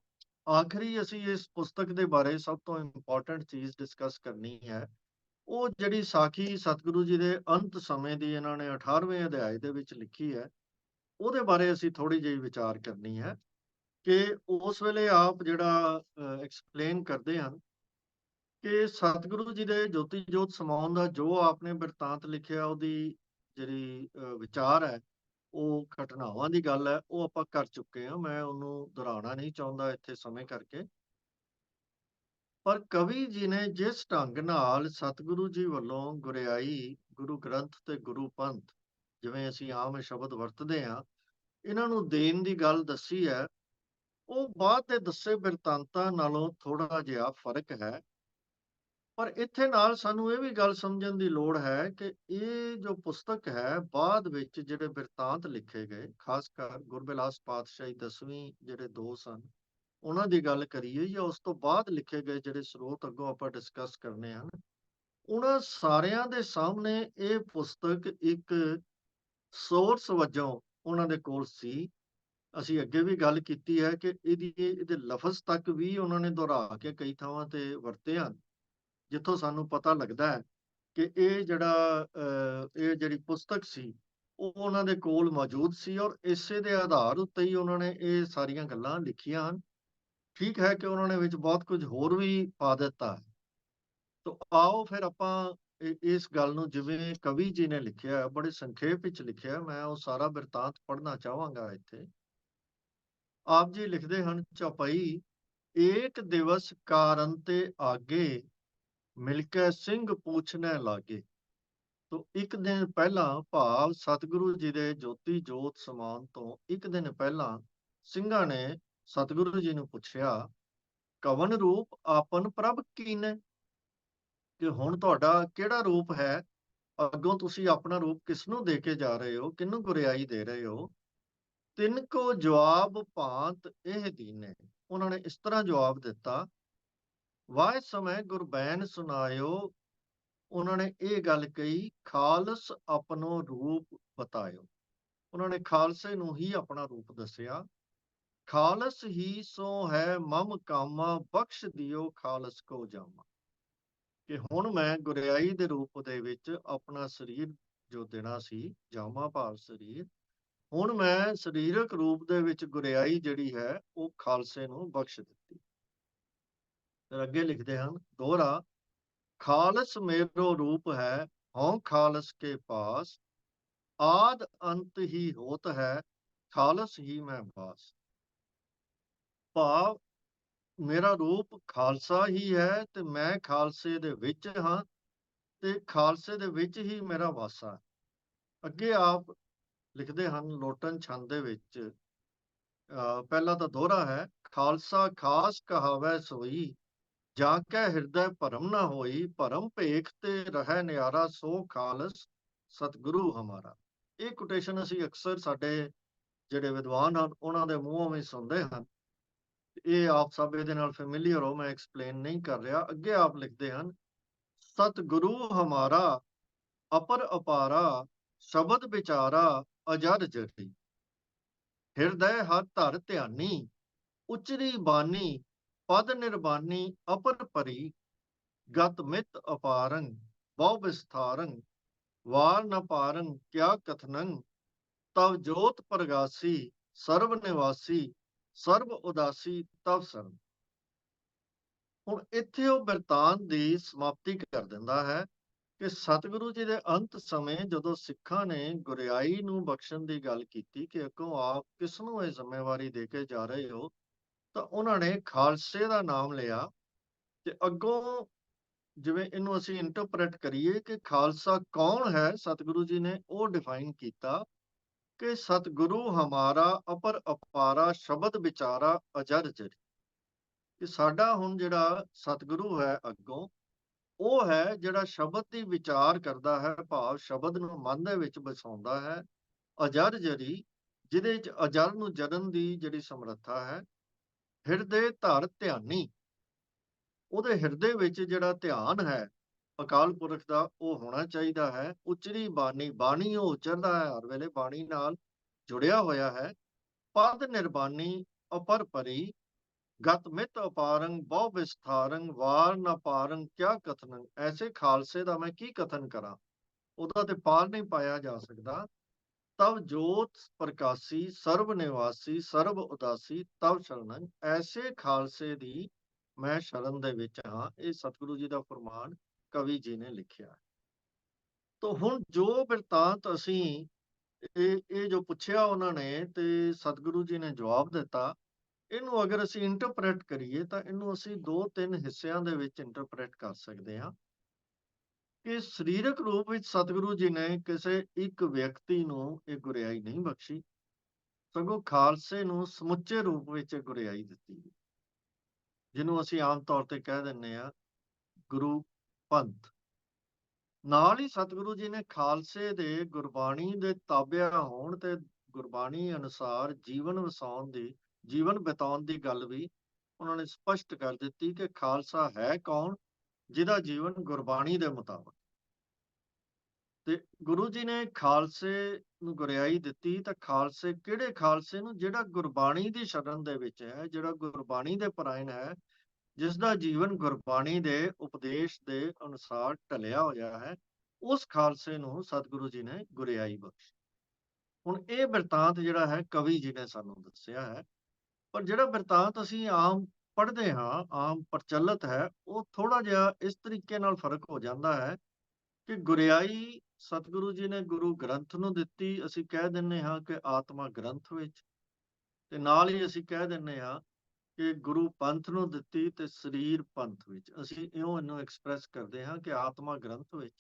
ਆਖਰੀ ਅਸੀਂ ਇਸ ਪੁਸਤਕ ਦੇ ਬਾਰੇ ਸਭ ਤੋਂ ਇੰਪੋਰਟੈਂਟ ਚੀਜ਼ ਡਿਸਕਸ ਕਰਨੀ ਹੈ, ਉਹ ਜਿਹੜੀ ਸਾਖੀ ਸਤਿਗੁਰੂ ਜੀ ਦੇ ਅੰਤ ਸਮੇਂ ਦੀ ਇਹਨਾਂ ਨੇ 18ਵੇਂ ਅਧਿਆਇ ਦੇ ਵਿੱਚ ਲਿਖੀ ਹੈ, ਉਹਦੇ ਬਾਰੇ ਅਸੀਂ ਥੋੜੀ ਜਿਹੀ ਵਿਚਾਰ ਕਰਨੀ ਹੈ ਕਿ ਉਸ ਵੇਲੇ ਆਪ ਜਿਹੜਾ ਐਕਸਪਲੇਨ ਕਰਦੇ ਹਨ ਕਿ ਸਤਿਗੁਰੂ ਜੀ ਦੇ ਜੋਤੀ ਜੋਤ ਸਮਾਉਣ ਦਾ ਜੋ ਆਪਨੇ ਬਿਰਤਾਂਤ ਲਿਖਿਆ, ਉਹਦੀ ਜਿਹੜੀ ਵਿਚਾਰ ਹੈ, ਉਹ ਘਟਨਾਵਾਂ ਦੀ ਗੱਲ ਹੈ, ਉਹ ਆਪਾਂ ਕਰ ਚੁੱਕੇ ਹਾਂ। ਮੈਂ ਉਹਨੂੰ ਦੁਹਰਾਉਣਾ ਨਹੀਂ ਚਾਹੁੰਦਾ ਇੱਥੇ ਸਮੇਂ ਕਰਕੇ। ਪਰ ਕਵੀ ਜੀ ਨੇ ਜਿਸ ਢੰਗ ਨਾਲ ਸਤਿਗੁਰੂ ਜੀ ਵੱਲੋਂ ਗੁਰਿਆਈ, ਗੁਰੂ ਗ੍ਰੰਥ ਤੇ ਗੁਰੂ ਪੰਥ, ਜਿਵੇਂ ਅਸੀਂ ਆਮ ਸ਼ਬਦ ਵਰਤਦੇ ਹਾਂ, ਇਹਨਾਂ ਨੂੰ ਦੇਣ ਦੀ ਗੱਲ ਦੱਸੀ ਹੈ, ਉਹ ਬਾਅਦ ਦੇ ਦੱਸੇ ਬਿਰਤਾਂਤਾਂ ਨਾਲੋਂ ਥੋੜਾ ਜਿਹਾ ਫਰਕ ਹੈ। ਪਰ ਇੱਥੇ ਨਾਲ ਸਾਨੂੰ ਇਹ ਵੀ ਗੱਲ ਸਮਝਣ ਦੀ ਲੋੜ ਹੈ ਕਿ ਇਹ ਜੋ ਪੁਸਤਕ ਹੈ, ਬਾਅਦ ਵਿੱਚ ਜਿਹੜੇ ਬਿਰਤਾਂਤ ਲਿਖੇ ਗਏ, ਖਾਸ ਕਰ ਗੁਰਬਿਲਾਸ ਪਾਤਸ਼ਾਹੀ 10ਵੀਂ ਜਿਹੜੇ ਦੋ ਸਨ, ਉਹਨਾਂ ਦੀ ਗੱਲ ਕਰੀਏ, ਜਾਂ ਉਸ ਤੋਂ ਬਾਅਦ ਲਿਖੇ ਗਏ ਜਿਹੜੇ ਸਰੋਤ ਅੱਗੋਂ ਆਪਾਂ ਡਿਸਕਸ ਕਰਨੇ ਹਨ, ਉਹਨਾਂ ਸਾਰਿਆਂ ਦੇ ਸਾਹਮਣੇ ਇਹ ਪੁਸਤਕ ਇੱਕ ਸੋਰਸ ਵਜੋਂ ਉਹਨਾਂ ਦੇ ਕੋਲ ਸੀ। ਅਸੀਂ ਅੱਗੇ ਵੀ ਗੱਲ ਕੀਤੀ ਹੈ ਕਿ ਇਹਦੇ ਲਫ਼ਜ਼ ਤੱਕ ਵੀ ਉਹਨਾਂ ਨੇ ਦੁਹਰਾ ਕੇ ਕਈ ਥਾਵਾਂ ਤੇ ਵਰਤੇ ਹਨ, ਜਿੱਥੋਂ ਸਾਨੂੰ ਪਤਾ ਲੱਗਦਾ ਹੈ ਕਿ ਇਹ ਜਿਹੜੀ ਪੁਸਤਕ ਸੀ ਉਹ ਉਹਨਾਂ ਦੇ ਕੋਲ ਮੌਜੂਦ ਸੀ, ਔਰ ਇਸੇ ਦੇ ਆਧਾਰ ਉੱਤੇ ਹੀ ਉਹਨਾਂ ਨੇ ਇਹ ਸਾਰੀਆਂ ਗੱਲਾਂ ਲਿਖੀਆਂ ਹਨ। ਠੀਕ ਹੈ ਕਿ ਉਹਨਾਂ ਨੇ ਵਿੱਚ ਬਹੁਤ ਕੁਝ ਹੋਰ ਵੀ ਪਾ ਦਿੱਤਾ ਹੈ। ਤਾਂ ਆਓ ਫਿਰ ਆਪਾਂ ਇਸ ਗੱਲ ਨੂੰ, ਜਿਵੇਂ ਕਵੀ ਜੀ ਨੇ ਲਿਖਿਆ, ਬੜੇ ਸੰਖੇਪ ਵਿੱਚ ਲਿਖਿਆ, ਮੈਂ ਉਹ ਸਾਰਾ ਬਿਰਤਾਂਤ ਪੜ੍ਹਨਾ ਚਾਹਾਂਗਾ ਇੱਥੇ। ਆਪ ਜੀ ਲਿਖਦੇ ਹਨ, ਚੌਪਈ, ਏਕ ਦਿਵਸ ਕਾਰਨ ਤੇ ਆਗੇ, ਮਿਲਕੇ ਸਿੰਘ ਪੁੱਛਣੇ ਲਾਗੇ। ਤੋ ਇੱਕ ਦਿਨ ਪਹਿਲਾਂ, ਭਾਵ ਸਤਿਗੁਰੂ ਜੀ ਦੇ ਜੋਤੀ ਜੋਤ ਸਮਾਉਣ ਤੋਂ ਇੱਕ ਦਿਨ ਪਹਿਲਾਂ, ਸਿੰਘਾਂ ਨੇ ਸਤਿਗੁਰੂ ਜੀ ਨੂੰ ਪੁੱਛਿਆ, ਕਵਨ ਰੂਪ ਆਪਨ ਪ੍ਰਭ ਕੀਨੇ, ਕਿ ਹੁਣ ਤੁਹਾਡਾ ਕਿਹੜਾ ਰੂਪ ਹੈ, ਅੱਗੋਂ ਤੁਸੀਂ ਆਪਣਾ ਰੂਪ ਕਿਸ ਨੂੰ ਦੇ ਕੇ ਜਾ ਰਹੇ ਹੋ, ਕਿਹਨੂੰ ਗੁਰਿਆਈ ਦੇ ਰਹੇ ਹੋ। ਤਿੰਨ ਕੋ ਜਵਾਬ ਭਾਂਤ ਇਹ ਦੀਨੇ, ਉਹਨਾਂ ਨੇ ਇਸ ਤਰ੍ਹਾਂ ਜਵਾਬ ਦਿੱਤਾ, ਵਾਹ ਸਮੇਂ ਗੁਰਬੈਨ ਸੁਨਾਇਓ, ਉਹਨਾਂ ਨੇ ਇਹ ਗੱਲ ਕਹੀ, ਖਾਲਸ ਆਪਣੋ ਰੂਪ ਬਤਾਇਓ। ਉਹਨਾਂ ਨੇ ਖਾਲਸੇ ਨੂੰ ਹੀ ਆਪਣਾ ਰੂਪ ਦੱਸਿਆ। ਖਾਲਸ ਹੀ ਸੋ ਹੈ ਮਮ ਕਾਮਾ, ਬਖਸ਼ ਦਿਓ ਖਾਲਸ ਕੋ ਜਾਮਾ। ਕਿ ਹੁਣ ਮੈਂ ਗੁਰਿਆਈ ਦੇ ਰੂਪ ਦੇ ਵਿੱਚ ਆਪਣਾ ਸਰੀਰ ਜੋ ਦੇਣਾ ਸੀ, ਜਾਮਾ ਭਾਵ ਸਰੀਰ, ਹੁਣ ਮੈਂ ਸਰੀਰਕ ਰੂਪ ਦੇ ਵਿੱਚ ਗੁਰਿਆਈ ਜਿਹੜੀ ਹੈ ਉਹ ਖਾਲਸੇ ਨੂੰ ਬਖਸ਼ ਦਿੱਤੀ। ਫਿਰ ਅੱਗੇ ਲਿਖਦੇ ਹਨ, ਦੋਹਰਾ, ਖਾਲਸ ਮੇਰੋ ਰੂਪ ਹੈ, ਹਉ ਖਾਲਸ ਕੇ ਪਾਸ, ਆਦ ਅੰਤ ਹੀ ਹੋਤ ਹੈ, ਖਾਲਸ ਹੀ ਮੈਂ ਬਾਸ। ਭਾਵ ਮੇਰਾ ਰੂਪ ਖਾਲਸਾ ਹੀ ਹੈ ਤੇ ਮੈਂ ਖਾਲਸੇ ਦੇ ਵਿੱਚ ਹਾਂ ਤੇ ਖਾਲਸੇ ਦੇ ਵਿੱਚ ਹੀ ਮੇਰਾ ਵਾਸਾ ਹੈ। ਅੱਗੇ ਆਪ ਲਿਖਦੇ ਹਨ ਲੋਟਨ ਛੰਦ ਦੇ ਵਿੱਚ, ਪਹਿਲਾ ਤਾਂ ਦੋਹਰਾ ਹੈ, ਖਾਲਸਾ ਖਾਸ ਕਹਾਵੈ ਸੋਈ, ਜਾ ਕੈ ਹਿਰਦੈ ਭਰਮ ਨਾ ਹੋਈ, ਭਰਮ ਭੇਖ ਤੇ ਰਹਿ ਨਿਆਰਾ, ਸੋ ਖਾਲਸ ਸਤਿਗੁਰੂ ਹਮਾਰਾ। ਇਹ ਕੋਟੇਸ਼ਨ ਅਸੀਂ ਅਕਸਰ ਸਾਡੇ ਜਿਹੜੇ ਵਿਦਵਾਨ ਹਨ ਉਹਨਾਂ ਦੇ ਮੂੰਹੋਂ ਵੀ ਸੁਣਦੇ ਹਨ। ਇਹ ਆਪ ਸਭ ਇਹਦੇ ਨਾਲ ਫੈਮਿਲੀਅਰ ਹੋ, ਮੈਂ ਐਕਸਪਲੇਨ ਨਹੀਂ ਕਰ ਰਿਹਾ। ਅੱਗੇ ਆਪ ਲਿਖਦੇ ਹਨ, ਸਤਿਗੁਰੂ ਹਮਾਰਾ ਅਪਰ ਅਪਾਰਾ, ਸ਼ਬਦ ਵਿਚਾਰਾ ਅਜਰ ਜਰੀ, ਹਿਰਦੈ ਹਰ ਧਰ ਧਿਆਨੀ, ਉਚਰੀ ਬਾਣੀ ਪਦ ਨਿਰਬਾਨੀ, ਅਪਰ ਪਰੀ, ਗਤ ਮਿਤ ਅਪਾਰੰ, ਬਹੁ ਵਿਸਥਾਰੰ, ਵਾਰ ਨ ਪਾਰੰ, ਕਿਆ ਕਥਨੰ, ਤਵ ਜੋਤ ਪ੍ਰਗਾਸੀ, ਸਰਬ ਨਿਵਾਸੀ, ਸਰਬ ਉਦਾਸੀ ਤਵ ਸਰਨ। ਹੁਣ ਇੱਥੇ ਉਹ ਬਿਰਤਾਂਤ ਦੀ ਸਮਾਪਤੀ ਕਰ ਦਿੰਦਾ ਹੈ ਕਿ ਸਤਿਗੁਰੂ ਜੀ ਦੇ ਅੰਤ ਸਮੇਂ ਜਦੋਂ ਸਿੱਖਾਂ ਨੇ ਗੁਰਿਆਈ ਨੂੰ ਬਖਸ਼ਣ ਦੀ ਗੱਲ ਕੀਤੀ ਕਿ ਅੱਗੋਂ ਆਪ ਕਿਸ ਨੂੰ ਇਹ ਜ਼ਿੰਮੇਵਾਰੀ ਦੇ ਕੇ ਜਾ ਰਹੇ ਹੋ, ਤਾਂ ਉਹਨਾਂ ਨੇ ਖਾਲਸੇ ਦਾ ਨਾਮ ਲਿਆ। ਤੇ ਅੱਗੋਂ ਜਿਵੇਂ ਇਹਨੂੰ ਅਸੀਂ ਇੰਟਰਪ੍ਰੇਟ ਕਰੀਏ ਕਿ ਖਾਲਸਾ ਕੌਣ ਹੈ, ਸਤਿਗੁਰੂ ਜੀ ਨੇ ਉਹ ਡਿਫਾਈਨ ਕੀਤਾ ਕਿ ਸਤਿਗੁਰੂ ਹਮਾਰਾ ਅਪਰ ਅਪਾਰਾ, ਸ਼ਬਦ ਵਿਚਾਰਾ ਅਜਰ ਜਰੀ। ਕਿ ਸਾਡਾ ਹੁਣ ਜਿਹੜਾ ਸਤਿਗੁਰੂ ਹੈ ਅੱਗੋਂ, ਉਹ ਹੈ ਜਿਹੜਾ ਸ਼ਬਦ ਦੀ ਵਿਚਾਰ ਕਰਦਾ ਹੈ, ਭਾਵ ਸ਼ਬਦ ਨੂੰ ਮਨ ਦੇ ਵਿੱਚ ਵਸਾਉਂਦਾ ਹੈ, ਅਜਰ ਜਰੀ, ਜਿਹਦੇ ਵਿੱਚ ਅਜਰ ਨੂੰ ਜਰਨ ਦੀ ਜਿਹੜੀ ਸਮਰੱਥਾ ਹੈ, ਹਿਰਦੇ ਧਰ ਧਿਆਨੀ, ਉਹਦੇ ਹਿਰਦੇ ਵਿੱਚ ਜਿਹੜਾ ਧਿਆਨ ਹੈ ਅਕਾਲ ਪੁਰਖ ਦਾ ਉਹ ਹੋਣਾ ਚਾਹੀਦਾ ਹੈ। ਉਚਰੀ ਬਾਣੀ, ਬਾਣੀ ਉਹ ਉਚਰਦਾ ਹੈ ਹਰ ਵੇਲੇ, ਬਾਣੀ ਨਾਲ ਜੁੜਿਆ ਹੋਇਆ ਹੈ। ਪਦ ਨਿਰਬਾਨੀ ਅਪਰ ਪਰੀ, ਗਤ ਮਿਤ ਅਪਾਰੰ, ਬਹੁ ਵਿਸਥਾਰੰ, ਵਾਰ ਨ ਪਾਰੰ, ਕਿਆ ਕਥਨੰ। ਐਸੇ ਖਾਲਸੇ ਦਾ ਮੈਂ ਕੀ ਕਥਨ ਕਰਾਂ, ਉਹਦਾ ਤੇ ਪਾਰ ਨਹੀਂ ਪਾਇਆ ਜਾ ਸਕਦਾ। ਤਵ ਜੋਤ ਪ੍ਰਕਾਸ਼ੀ, ਸਰਬ ਨਿਵਾਸੀ, ਸਰਬ ਉਦਾਸੀ, ਤਵ ਸ਼ਰਨੰ। ਐਸੇ ਖਾਲਸੇ ਦੀ ਮੈਂ ਸ਼ਰਨ ਦੇ ਵਿੱਚ ਹਾਂ। ਇਹ ਸਤਿਗੁਰੂ ਜੀ ਦਾ ਫਰਮਾਨ ਕਵੀ ਜੀ ਨੇ ਲਿਖਿਆ। ਤਾਂ ਹੁਣ ਜੋ ਬਿਰਤਾਂਤ ਅਸੀਂ ਇਹ ਜੋ ਪੁੱਛਿਆ ਉਹਨਾਂ ਨੇ ਤੇ ਸਤਿਗੁਰੂ ਜੀ ਨੇ ਜਵਾਬ ਦਿੱਤਾ, ਇਹਨੂੰ ਅਗਰ ਅਸੀਂ ਇੰਟਰਪ੍ਰੇਟ ਕਰੀਏ ਤਾਂ ਇਹਨੂੰ ਅਸੀਂ 2-3 ਹਿੱਸਿਆਂ ਦੇ ਵਿੱਚ ਇੰਟਰਪ੍ਰੇਟ ਕਰ ਸਕਦੇ ਹਾਂ। ਕਿ ਸਰੀਰਕ ਰੂਪ ਵਿੱਚ ਸਤਿਗੁਰੂ ਜੀ ਨੇ ਕਿਸੇ ਇੱਕ ਵਿਅਕਤੀ ਨੂੰ ਇਹ ਗੁਰਿਆਈ ਨਹੀਂ ਬਖਸ਼ੀ, ਸਗੋਂ ਖਾਲਸੇ ਨੂੰ ਸਮੁੱਚੇ ਰੂਪ ਵਿੱਚ ਗੁਰਿਆਈ ਦਿੱਤੀ, ਜਿਹਨੂੰ ਅਸੀਂ ਆਮ ਤੌਰ ਤੇ ਕਹਿ ਦਿੰਦੇ ਆ ਗੁਰੂ ਪੰਥ। ਨਾਲ ਹੀ ਸਤਿਗੁਰੂ ਜੀ ਨੇ ਖਾਲਸੇ ਦੇ ਗੁਰਬਾਣੀ ਦੇ ਤਾਬਿਆ ਹੋਣ ਤੇ ਗੁਰਬਾਣੀ ਅਨੁਸਾਰ ਜੀਵਨ ਵਸਾਉਣ ਦੀ, ਜੀਵਨ ਬਿਤਾਉਣ ਦੀ ਗੱਲ ਵੀ ਉਹਨਾਂ ਨੇ ਸਪਸ਼ਟ ਕਰ ਦਿੱਤੀ ਕਿ ਖਾਲਸਾ ਹੈ ਕੌਣ, ਜਿਹਦਾ ਜੀਵਨ ਗੁਰਬਾਣੀ ਦੇ ਮੁਤਾਬਕ। ਤੇ ਗੁਰੂ ਜੀ ਨੇ ਖਾਲਸੇ ਨੂੰ ਗੁਰਿਆਈ ਦਿੱਤੀ ਤਾਂ ਖਾਲਸੇ ਕਿਹੜੇ ਖਾਲਸੇ ਨੂੰ, ਜਿਹੜਾ ਗੁਰਬਾਣੀ ਦੀ ਸ਼ਰਨ ਦੇ ਵਿੱਚ ਹੈ, ਜਿਹੜਾ ਗੁਰਬਾਣੀ ਦੇ ਪਰਾਇਣ ਹੈ, ਜਿਸ ਦਾ ਜੀਵਨ ਗੁਰਬਾਣੀ ਦੇ ਉਪਦੇਸ਼ ਦੇ ਅਨੁਸਾਰ ਢਲਿਆ ਹੋਇਆ ਹੈ, ਉਸ ਖਾਲਸੇ ਨੂੰ ਸਤਿਗੁਰੂ ਜੀ ਨੇ ਗੁਰਿਆਈ ਬਖਸ਼ੀ। ਹੁਣ ਇਹ ਬਿਰਤਾਂਤ ਜਿਹੜਾ ਹੈ ਕਵੀ ਜੀ ਨੇ ਸਾਨੂੰ ਦੱਸਿਆ ਹੈ, ਪਰ ਜਿਹੜਾ ਬਿਰਤਾਂਤ ਅਸੀਂ ਆਮ ਪੜ੍ਹਦੇ ਹਾਂ, ਆਮ ਪ੍ਰਚਲਿਤ ਹੈ, ਉਹ ਥੋੜਾ ਜਿਹਾ ਇਸ ਤਰੀਕੇ ਨਾਲ ਫਰਕ ਹੋ ਜਾਂਦਾ ਹੈ ਕਿ ਗੁਰਿਆਈ ਸਤਿਗੁਰੂ ਜੀ ਨੇ ਗੁਰੂ ਗ੍ਰੰਥ ਨੂੰ ਦਿੱਤੀ, ਅਸੀਂ ਕਹਿ ਦਿੰਦੇ ਹਾਂ ਕਿ ਆਤਮਾ ਗ੍ਰੰਥ ਵਿੱਚ, ਤੇ ਨਾਲ ਹੀ ਅਸੀਂ ਕਹਿ ਦਿੰਦੇ ਹਾਂ ਕਿ ਗੁਰੂ ਪੰਥ ਨੂੰ ਦਿੱਤੀ ਤੇ ਸਰੀਰ ਪੰਥ ਵਿੱਚ। ਅਸੀਂ ਇਉਂ ਇਹਨੂੰ ਐਕਸਪ੍ਰੈਸ ਕਰਦੇ ਹਾਂ ਕਿ ਆਤਮਾ ਗ੍ਰੰਥ ਵਿੱਚ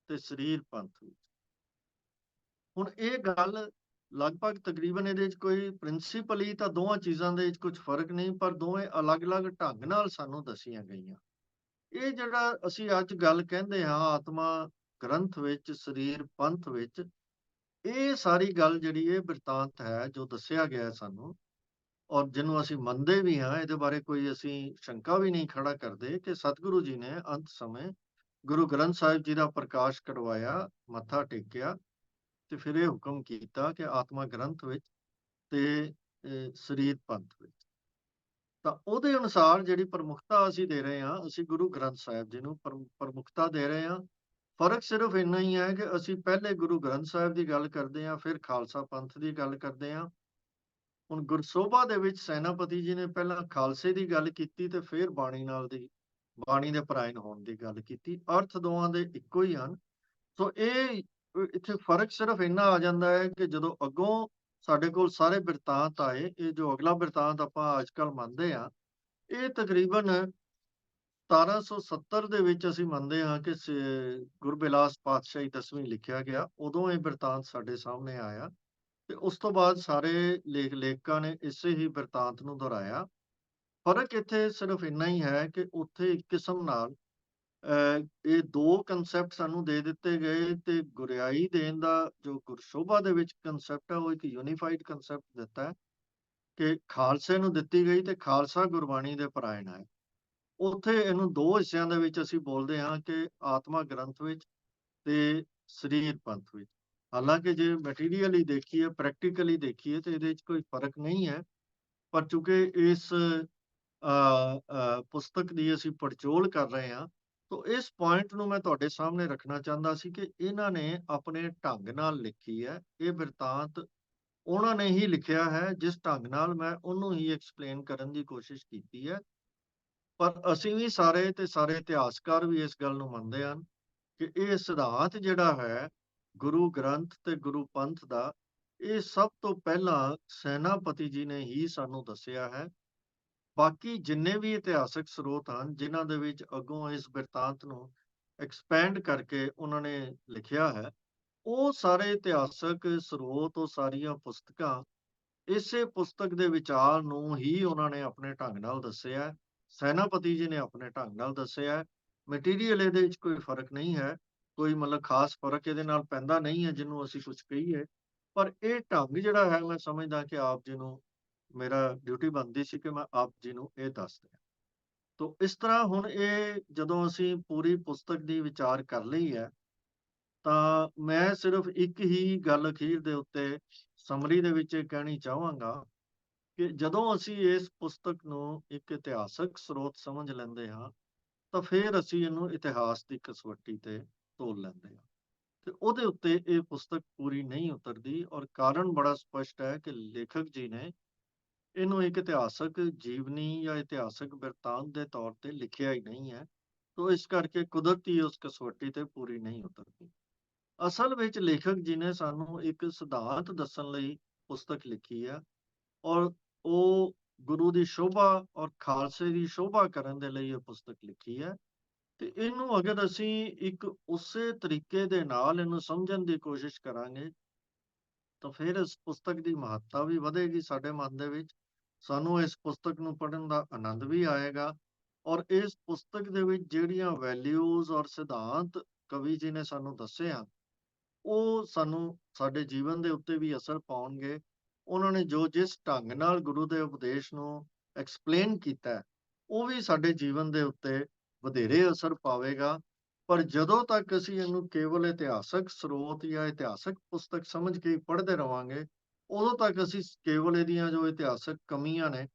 ਤੇ ਸਰੀਰ ਪੰਥ ਵਿੱਚ। ਹੁਣ ਇਹ ਗੱਲ ਲਗਭਗ ਤਕਰੀਬਨ ਇਹਦੇ ਵਿੱਚ ਕੋਈ ਪ੍ਰਿੰਸੀਪਲੀ ਤਾਂ ਦੋਵਾਂ ਚੀਜ਼ਾਂ ਦੇ ਵਿੱਚ ਕੁਝ ਫਰਕ ਨਹੀਂ, ਪਰ ਦੋਵੇਂ ਅਲੱਗ-ਅਲੱਗ ਢੰਗ ਨਾਲ ਸਾਨੂੰ ਦੱਸੀਆਂ ਗਈਆਂ। ਇਹ ਜਿਹੜਾ ਅਸੀਂ ਅੱਜ ਗੱਲ ਕਹਿੰਦੇ ਹਾਂ ਆਤਮਾ ਗ੍ਰੰਥ ਵਿੱਚ, ਸਰੀਰ ਪੰਥ ਵਿੱਚ, ਇਹ ਸਾਰੀ ਗੱਲ ਜਿਹੜੀ ਇਹ ਬਿਰਤਾਂਤ ਹੈ ਜੋ ਦੱਸਿਆ ਗਿਆ ਸਾਨੂੰ, ਔਰ ਜਿਹਨੂੰ ਅਸੀਂ ਮੰਨਦੇ ਵੀ ਹਾਂ, ਇਹਦੇ ਬਾਰੇ ਕੋਈ ਅਸੀਂ ਸ਼ੰਕਾ ਵੀ ਨਹੀਂ ਖੜਾ ਕਰਦੇ ਕਿ ਸਤਿਗੁਰੂ ਜੀ ਨੇ ਅੰਤ ਸਮੇਂ ਗੁਰੂ ਗ੍ਰੰਥ ਸਾਹਿਬ ਜੀ ਦਾ ਪ੍ਰਕਾਸ਼ ਕਰਵਾਇਆ, ਮੱਥਾ ਟੇਕਿਆ ਤੇ ਫਿਰ ਇਹ ਹੁਕਮ ਕੀਤਾ ਕਿ ਆਤਮਾ ਗ੍ਰੰਥ ਵਿੱਚ ਤੇ ਸਰੀਰ ਪੰਥ ਵਿੱਚ। ਤਾਂ ਉਹਦੇ ਅਨੁਸਾਰ ਜਿਹੜੀ ਪ੍ਰਮੁਖਤਾ ਅਸੀਂ ਦੇ ਰਹੇ ਹਾਂ, ਅਸੀਂ ਗੁਰੂ ਗ੍ਰੰਥ ਸਾਹਿਬ ਜੀ ਨੂੰ ਪ੍ਰਮੁਖਤਾ ਦੇ ਰਹੇ ਹਾਂ। ਫ਼ਰਕ ਸਿਰਫ ਇੰਨਾ ਹੀ ਹੈ ਕਿ ਅਸੀਂ ਪਹਿਲੇ ਗੁਰੂ ਗ੍ਰੰਥ ਸਾਹਿਬ ਦੀ ਗੱਲ ਕਰਦੇ ਹਾਂ, ਫਿਰ ਖਾਲਸਾ ਪੰਥ ਦੀ ਗੱਲ ਕਰਦੇ ਹਾਂ। ਹੁਣ ਗੁਰਸੋਭਾ ਦੇ ਵਿੱਚ ਸੈਨਾਪਤੀ ਜੀ ਨੇ ਪਹਿਲਾਂ ਖਾਲਸੇ ਦੀ ਗੱਲ ਕੀਤੀ ਤੇ ਫਿਰ ਬਾਣੀ ਦੇ ਪਰਾਇਣ ਹੋਣ ਦੀ ਗੱਲ ਕੀਤੀ। ਅਰਥ ਦੋਵਾਂ ਦੇ ਇੱਕੋ ਹੀ ਹਨ। ਸੋ ਇਹ ਇੱਥੇ ਫ਼ਰਕ ਸਿਰਫ ਇੰਨਾ ਆ ਜਾਂਦਾ ਹੈ ਕਿ ਜਦੋਂ ਅੱਗੋਂ ਸਾਡੇ ਕੋਲ ਸਾਰੇ ਬਿਰਤਾਂਤ ਆਏ, ਇਹ ਜੋ ਅਗਲਾ ਬਿਰਤਾਂਤ ਆਪਾਂ ਅੱਜ-ਕੱਲ੍ਹ ਮੰਨਦੇ ਹਾਂ, ਇਹ ਤਕਰੀਬਨ 1770 ਦੇ ਵਿੱਚ ਅਸੀਂ ਮੰਨਦੇ ਹਾਂ ਕਿ ਗੁਰਬਿਲਾਸ ਪਾਤਸ਼ਾਹੀ 10ਵੀਂ ਲਿਖਿਆ ਗਿਆ। ਉਦੋਂ ਇਹ ਬਿਰਤਾਂਤ ਸਾਡੇ ਸਾਹਮਣੇ ਆਇਆ ਤੇ ਉਸ ਤੋਂ ਬਾਅਦ ਸਾਰੇ ਲੇਖਕਾਂ ਨੇ ਇਸੇ ਹੀ ਬਿਰਤਾਂਤ ਨੂੰ ਦੁਹਰਾਇਆ। ਫ਼ਰਕ ਇੱਥੇ ਸਿਰਫ ਇੰਨਾ ਹੀ ਹੈ ਕਿ ਉੱਥੇ ਇੱਕ ਕਿਸਮ ਨਾਲ ਇਹ 2 ਕਨਸੈਪਟ ਸਾਨੂੰ ਦੇ ਦਿੱਤੇ ਗਏ ਤੇ ਗੁਰਿਆਈ ਦੇਣ ਦਾ ਜੋ ਗੁਰਸ਼ੋਭਾ ਦੇ ਵਿੱਚ ਕਨਸੈਪਟ ਹੈ, ਉਹ ਇੱਕ ਯੂਨੀਫਾਈਡ ਕਨਸੈਪਟ ਦਿੱਤਾ ਹੈ ਕਿ ਖਾਲਸੇ ਨੂੰ ਦਿੱਤੀ ਗਈ ਤੇ ਖਾਲਸਾ ਗੁਰਬਾਣੀ ਦੇ ਪਰਾਇਣ ਹੈ। ਉੱਥੇ ਇਹਨੂੰ 2 ਹਿੱਸਿਆਂ ਦੇ ਵਿੱਚ ਅਸੀਂ ਬੋਲਦੇ ਹਾਂ ਕਿ ਆਤਮਾ ਗ੍ਰੰਥ ਵਿੱਚ ਤੇ ਸਰੀਰ ਪੰਥ ਵਿੱਚ। ਹਾਲਾਂਕਿ ਜੇ ਮਟੀਰੀਅਲੀ ਦੇਖੀਏ, ਪ੍ਰੈਕਟੀਕਲੀ ਦੇਖੀਏ ਤੇ ਇਹਦੇ 'ਚ ਕੋਈ ਫ਼ਰਕ ਨਹੀਂ ਹੈ। ਪਰ ਚੂੰਕਿ ਇਸ ਪੁਸਤਕ ਦੀ ਅਸੀਂ ਪੜਚੋਲ ਕਰ ਰਹੇ ਹਾਂ, ਤਾਂ ਇਸ ਪੁਆਇੰਟ ਨੂੰ ਮੈਂ ਤੁਹਾਡੇ ਸਾਹਮਣੇ ਰੱਖਣਾ ਚਾਹੁੰਦਾ ਸੀ ਕਿ ਇਹਨਾਂ ਨੇ ਆਪਣੇ ਢੰਗ ਨਾਲ ਲਿਖੀ ਹੈ। ਇਹ ਬਿਰਤਾਂਤ ਉਹਨਾਂ ਨੇ ਹੀ ਲਿਖਿਆ ਹੈ, ਜਿਸ ਢੰਗ ਨਾਲ ਮੈਂ ਉਹਨੂੰ ਹੀ ਐਕਸਪਲੇਨ ਕਰਨ ਦੀ ਕੋਸ਼ਿਸ਼ ਕੀਤੀ ਹੈ। ਪਰ ਅਸੀਂ ਵੀ ਸਾਰੇ ਤੇ ਸਾਰੇ ਇਤਿਹਾਸਕਾਰ ਵੀ ਇਸ ਗੱਲ ਨੂੰ ਮੰਨਦੇ ਹਨ ਕਿ ਇਹ ਸਿਧਾਂਤ ਜਿਹੜਾ ਹੈ, ਗੁਰੂ ਗ੍ਰੰਥ ਤੇ ਗੁਰੂ ਪੰਥ ਦਾ, ਇਹ ਸਭ ਤੋਂ ਪਹਿਲਾਂ ਸੈਨਾਪਤੀ ਜੀ ਨੇ ਹੀ ਸਾਨੂੰ ਦੱਸਿਆ ਹੈ। ਬਾਕੀ ਜਿੰਨੇ ਵੀ ਇਤਿਹਾਸਕ ਸਰੋਤ ਹਨ, ਜਿਨ੍ਹਾਂ ਦੇ ਵਿੱਚ ਅੱਗੋਂ ਇਸ ਬਿਰਤਾਂਤ ਨੂੰ ਐਕਸਪੈਂਡ ਕਰਕੇ ਉਹਨਾਂ ਨੇ ਲਿਖਿਆ ਹੈ, ਉਹ ਸਾਰੇ ਇਤਿਹਾਸਕ ਸਰੋਤ, ਉਹ ਸਾਰੀਆਂ ਪੁਸਤਕਾਂ ਇਸੇ ਪੁਸਤਕ ਦੇ ਵਿਚਾਰ ਨੂੰ ਹੀ ਉਹਨਾਂ ਨੇ ਆਪਣੇ ਢੰਗ ਨਾਲ ਦੱਸਿਆ ਹੈ। ਸੈਨਾਪਤੀ ਜੀ ਨੇ ਆਪਣੇ ਢੰਗ ਨਾਲ ਦੱਸਿਆ ਹੈ। ਮਟੀਰੀਅਲ ਇਹਦੇ ਵਿੱਚ ਕੋਈ ਫ਼ਰਕ ਨਹੀਂ ਹੈ, ਕੋਈ ਮਤਲਬ ਖ਼ਾਸ ਫ਼ਰਕ ਇਹਦੇ ਨਾਲ ਪੈਂਦਾ ਨਹੀਂ ਹੈ ਜਿਹਨੂੰ ਅਸੀਂ ਕੁਝ ਕਹੀਏ। ਪਰ ਇਹ ਢੰਗ ਜਿਹੜਾ ਹੈ, ਮੈਂ ਸਮਝਦਾ ਕਿ ਆਪ ਜੀ ਨੂੰ, ਮੇਰਾ ਡਿਊਟੀ ਬਣਦੀ ਸੀ ਕਿ ਮੈਂ ਆਪ ਜੀ ਨੂੰ ਇਹ ਦੱਸ ਦਿਆਂ। ਤੋ ਇਸ ਤਰ੍ਹਾਂ ਹੁਣ ਇਹ ਜਦੋਂ ਅਸੀਂ ਪੂਰੀ ਪੁਸਤਕ ਦੀ ਵਿਚਾਰ ਕਰ ਲਈ ਹੈ, ਤਾਂ ਮੈਂ ਸਿਰਫ ਇੱਕ ਹੀ ਗੱਲ ਅਖੀਰ ਦੇ ਉੱਤੇ ਸਮਰੀ ਦੇ ਵਿੱਚ ਇਹ ਕਹਿਣੀ ਚਾਹਾਂਗਾ ਕਿ ਜਦੋਂ ਅਸੀਂ ਇਸ ਪੁਸਤਕ ਨੂੰ ਇੱਕ ਇਤਿਹਾਸਕ ਸਰੋਤ ਸਮਝ ਲੈਂਦੇ ਹਾਂ, ਤਾਂ ਫਿਰ ਅਸੀਂ ਇਹਨੂੰ ਇਤਿਹਾਸ ਦੀ ਕਸਵੱਟੀ ਤੇ ਤੋਲ ਲੈਂਦੇ ਹਾਂ ਤੇ ਉਹਦੇ ਉੱਤੇ ਇਹ ਪੁਸਤਕ ਪੂਰੀ ਨਹੀਂ ਉਤਰਦੀ। ਔਰ ਕਾਰਨ ਬੜਾ ਸਪਸ਼ਟ ਹੈ ਕਿ ਲੇਖਕ ਜੀ ਨੇ ਇਹਨੂੰ ਇੱਕ ਇਤਿਹਾਸਕ ਜੀਵਨੀ ਜਾਂ ਇਤਿਹਾਸਕ ਬਿਰਤਾਂਤ ਦੇ ਤੌਰ ਤੇ ਲਿਖਿਆ ਹੀ ਨਹੀਂ ਹੈ, ਤੋ ਇਸ ਕਰਕੇ ਕੁਦਰਤੀ ਉਸ ਕਸਵੱਟੀ ਤੇ ਪੂਰੀ ਨਹੀਂ ਉਤਰਦੀ। ਅਸਲ ਵਿੱਚ ਲੇਖਕ ਜੀ ਨੇ ਸਾਨੂੰ ਇੱਕ ਸਿਧਾਂਤ ਦੱਸਣ ਲਈ ਪੁਸਤਕ ਲਿਖੀ ਹੈ ਔਰ ਉਹ ਗੁਰੂ ਦੀ ਸ਼ੋਭਾ ਔਰ ਖਾਲਸੇ ਦੀ ਸ਼ੋਭਾ ਕਰਨ ਦੇ ਲਈ ਇਹ ਪੁਸਤਕ ਲਿਖੀ ਹੈ। ਤੇ ਇਹਨੂੰ ਅਗਰ ਅਸੀਂ ਇੱਕ ਉਸੇ ਤਰੀਕੇ ਦੇ ਨਾਲ ਇਹਨੂੰ ਸਮਝਣ ਦੀ ਕੋਸ਼ਿਸ਼ ਕਰਾਂਗੇ, ਤਾਂ ਫਿਰ ਇਸ ਪੁਸਤਕ ਦੀ ਮਹੱਤਤਾ ਵੀ ਵਧੇਗੀ ਸਾਡੇ ਮਨ ਦੇ ਵਿੱਚ। ਸਾਨੂੰ ਇਸ ਪੁਸਤਕ ਨੂੰ ਪੜ੍ਹਨ ਦਾ ਆਨੰਦ ਵੀ ਆਏਗਾ ਔਰ ਇਸ ਪੁਸਤਕ ਦੇ ਵਿੱਚ ਜਿਹੜੀਆਂ ਵੈਲਿਊਜ਼ ਔਰ ਸਿਧਾਂਤ ਕਵੀ ਜੀ ਨੇ ਸਾਨੂੰ ਦੱਸੇ ਆ, ਉਹ ਸਾਨੂੰ ਸਾਡੇ ਜੀਵਨ ਦੇ ਉੱਤੇ ਵੀ ਅਸਰ ਪਾਉਣਗੇ। ਉਹਨਾਂ ਨੇ ਜੋ ਜਿਸ ਢੰਗ ਨਾਲ ਗੁਰੂ ਦੇ ਉਪਦੇਸ਼ ਨੂੰ ਐਕਸਪਲੇਨ ਕੀਤਾ ਹੈ, ਉਹ ਵੀ ਸਾਡੇ ਜੀਵਨ ਦੇ ਉੱਤੇ ਵਧੇਰੇ ਅਸਰ ਪਾਵੇਗਾ। ਪਰ ਜਦੋਂ ਤੱਕ ਅਸੀਂ ਇਹਨੂੰ ਕੇਵਲ ਇਤਿਹਾਸਕ ਸਰੋਤ ਜਾਂ ਇਤਿਹਾਸਕ ਪੁਸਤਕ ਸਮਝ ਕੇ ਪੜ੍ਹਦੇ ਰਵਾਂਗੇ, ਉਦੋਂ ਤੱਕ ਅਸੀਂ ਕੇਵਲ ਇਹਦੀਆਂ ਜੋ ਇਤਿਹਾਸਕ ਕਮੀਆਂ ਨੇ,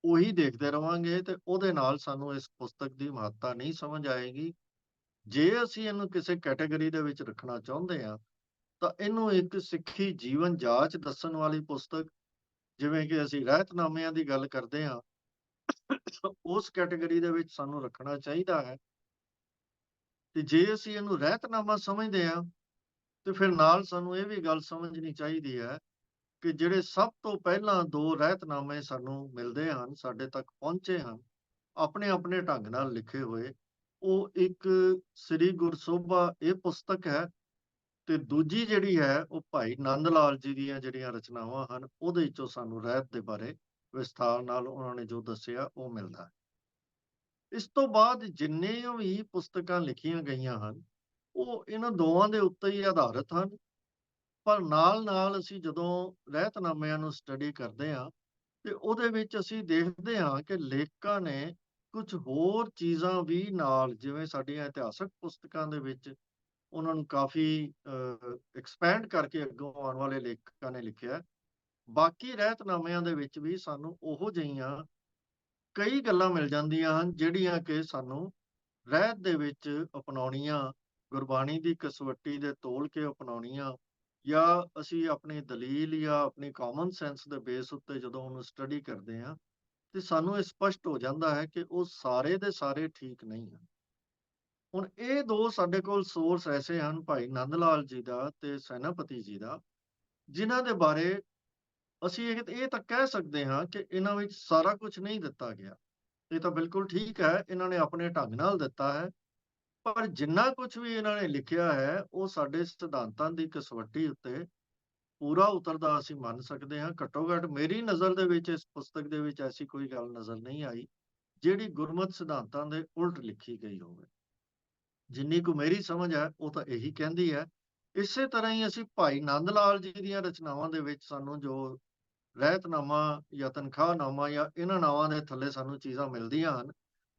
ਉਹੀ ਦੇਖਦੇ ਰਵਾਂਗੇ ਤੇ ਉਹਦੇ ਨਾਲ ਸਾਨੂੰ ਇਸ ਪੁਸਤਕ ਦੀ ਮਹੱਤਤਾ ਨਹੀਂ ਸਮਝ ਆਏਗੀ। ਜੇ ਅਸੀਂ ਇਹਨੂੰ ਕਿਸੇ ਕੈਟੇਗਰੀ ਦੇ ਵਿੱਚ ਰੱਖਣਾ ਚਾਹੁੰਦੇ ਹਾਂ, ਤਾਂ ਇਹਨੂੰ ਇੱਕ ਸਿੱਖੀ ਜੀਵਨ ਜਾਚ ਦੱਸਣ ਵਾਲੀ ਪੁਸਤਕ, ਜਿਵੇਂ ਕਿ ਅਸੀਂ ਰਹਿਤਨਾਮਿਆਂ ਦੀ ਗੱਲ ਕਰਦੇ ਹਾਂ, ਉਸ ਕੈਟੇਗਰੀ ਦੇ ਵਿੱਚ ਸਾਨੂੰ ਰੱਖਣਾ ਚਾਹੀਦਾ ਹੈ। ਤੇ ਜੇ ਅਸੀਂ ਇਹਨੂੰ ਰਹਿਤਨਾਮਾ ਸਮਝਦੇ ਹਾਂ, ਤੇ ਫਿਰ ਨਾਲ ਸਾਨੂੰ ਇਹ ਵੀ ਗੱਲ ਸਮਝਣੀ ਚਾਹੀਦੀ ਹੈ ਕਿ ਜਿਹੜੇ ਸਭ ਤੋਂ ਪਹਿਲਾਂ 2 ਰਹਿਤਨਾਮੇ ਸਾਨੂੰ ਮਿਲਦੇ ਹਨ, ਸਾਡੇ ਤੱਕ ਪਹੁੰਚੇ ਹਨ, ਆਪਣੇ-ਆਪਣੇ ਢੰਗ ਨਾਲ ਲਿਖੇ ਹੋਏ, ਉਹ ਇੱਕ ਸ੍ਰੀ ਗੁਰਸੋਭਾ ਇਹ ਪੁਸਤਕ ਹੈ ਤੇ ਦੂਜੀ ਜਿਹੜੀ ਹੈ ਉਹ ਭਾਈ ਨੰਦ ਲਾਲ ਜੀ ਦੀਆਂ ਜਿਹੜੀਆਂ ਰਚਨਾਵਾਂ ਹਨ, ਉਹਦੇ ਵਿੱਚੋਂ ਸਾਨੂੰ ਰਹਿਤ ਦੇ ਬਾਰੇ ਵਿਸਥਾਰ ਨਾਲ ਉਹਨਾਂ ਨੇ ਜੋ ਦੱਸਿਆ ਉਹ ਮਿਲਦਾ ਹੈ। ਇਸ ਤੋਂ ਬਾਅਦ ਜਿੰਨੇ ਵੀ ਪੁਸਤਕਾਂ ਲਿਖੀਆਂ ਗਈਆਂ ਹਨ, ਉਹ ਇਹਨਾਂ ਦੋਵਾਂ ਦੇ ਉੱਤੇ ਹੀ ਆਧਾਰਿਤ ਹਨ। ਪਰ ਨਾਲ-ਨਾਲ ਅਸੀਂ ਜਦੋਂ ਰਹਿਤਨਾਮਿਆਂ ਨੂੰ ਸਟੱਡੀ ਕਰਦੇ ਹਾਂ, ਤੇ ਉਹਦੇ ਵਿੱਚ ਅਸੀਂ ਦੇਖਦੇ ਹਾਂ ਕਿ ਲੇਖਕਾਂ ਨੇ ਕੁਝ ਹੋਰ ਚੀਜ਼ਾਂ ਵੀ ਨਾਲ, ਜਿਵੇਂ ਸਾਡੀਆਂ ਇਤਿਹਾਸਕ ਪੁਸਤਕਾਂ ਦੇ ਵਿੱਚ ਉਹਨਾਂ ਨੂੰ ਕਾਫੀ ਐਕਸਪੈਂਡ ਕਰਕੇ ਅੱਗੋਂ ਆਉਣ ਵਾਲੇ ਲੇਖਕਾਂ ਨੇ ਲਿਖਿਆ। ਬਾਕੀ ਰਹਿਤਨਾਮਿਆਂ ਦੇ ਵਿੱਚ ਵੀ ਸਾਨੂੰ ਉਹੋ ਜਿਹੀਆਂ ਕਈ ਗੱਲਾਂ ਮਿਲ ਜਾਂਦੀਆਂ ਹਨ ਜਿਹੜੀਆਂ ਕਿ ਸਾਨੂੰ ਰਹਿਤ ਦੇ ਵਿੱਚ ਅਪਣਾਉਣੀਆਂ, ਗੁਰਬਾਣੀ ਦੀ ਕਸਵੱਟੀ ਦੇ ਤੋਲ ਕੇ ਅਪਣਾਉਣੀਆਂ, ਜਾਂ ਅਸੀਂ ਆਪਣੀ ਦਲੀਲ ਜਾਂ ਆਪਣੀ ਕਾਮਨ ਸੈਂਸ ਦੇ ਬੇਸ ਉੱਤੇ ਜਦੋਂ ਉਹਨੂੰ ਸਟੱਡੀ ਕਰਦੇ ਹਾਂ, ਤੇ ਸਾਨੂੰ ਇਹ ਸਪਸ਼ਟ ਹੋ ਜਾਂਦਾ ਹੈ ਕਿ ਉਹ ਸਾਰੇ ਦੇ ਸਾਰੇ ਠੀਕ ਨਹੀਂ ਹਨ। ਹੁਣ ਇਹ ਦੋ ਸਾਡੇ ਕੋਲ ਸੋਰਸ ਐਸੇ ਹਨ, ਭਾਈ ਨੰਦ ਲਾਲ ਜੀ ਦਾ ਤੇ ਸੈਨਾਪਤੀ ਜੀ ਦਾ, ਜਿਨ੍ਹਾਂ ਦੇ ਬਾਰੇ ਅਸੀਂ ਇਹ ਤਾਂ ਕਹਿ ਸਕਦੇ ਹਾਂ ਕਿ ਇਹਨਾਂ ਵਿੱਚ ਸਾਰਾ ਕੁਝ ਨਹੀਂ ਦਿੱਤਾ ਗਿਆ। ਇਹ ਤਾਂ ਬਿਲਕੁਲ ਠੀਕ ਹੈ, ਇਹਨਾਂ ਨੇ ਆਪਣੇ ਢੰਗ ਨਾਲ ਦਿੱਤਾ ਹੈ, ਪਰ ਜਿੰਨਾ ਕੁਝ ਵੀ ਇਹਨਾਂ ਨੇ ਲਿਖਿਆ ਹੈ, ਉਹ ਸਾਡੇ ਸਿਧਾਂਤਾਂ ਦੀ ਕਸਵੱਟੀ ਉੱਤੇ ਪੂਰਾ ਉਤਰਦਾ ਅਸੀਂ ਮੰਨ ਸਕਦੇ ਹਾਂ। ਘੱਟੋ ਘੱਟ ਮੇਰੀ ਨਜ਼ਰ ਦੇ ਵਿੱਚ ਇਸ ਪੁਸਤਕ ਦੇ ਵਿੱਚ ਐਸੀ ਕੋਈ ਗੱਲ ਨਜ਼ਰ ਨਹੀਂ ਆਈ, ਜਿਹੜੀ ਗੁਰਮਤਿ ਸਿਧਾਂਤਾਂ ਦੇ ਉਲਟ ਲਿਖੀ ਗਈ ਹੋਵੇ। ਜਿੰਨੀ ਕੁ ਮੇਰੀ ਸਮਝ ਹੈ, ਉਹ ਤਾਂ ਇਹੀ ਕਹਿੰਦੀ ਹੈ। ਇਸੇ ਤਰ੍ਹਾਂ ਹੀ ਅਸੀਂ ਭਾਈ ਨੰਦ ਲਾਲ ਜੀ ਦੀਆਂ ਰਚਨਾਵਾਂ ਦੇ ਵਿੱਚ ਸਾਨੂੰ ਜੋ ਰਹਿਤਨਾਮਾ ਜਾਂ ਤਨਖਾਹਨਾਮਾ ਜਾਂ ਇਹਨਾਂ ਨਾਵਾਂ ਦੇ ਥੱਲੇ ਸਾਨੂੰ ਚੀਜ਼ਾਂ ਮਿਲਦੀਆਂ ਹਨ,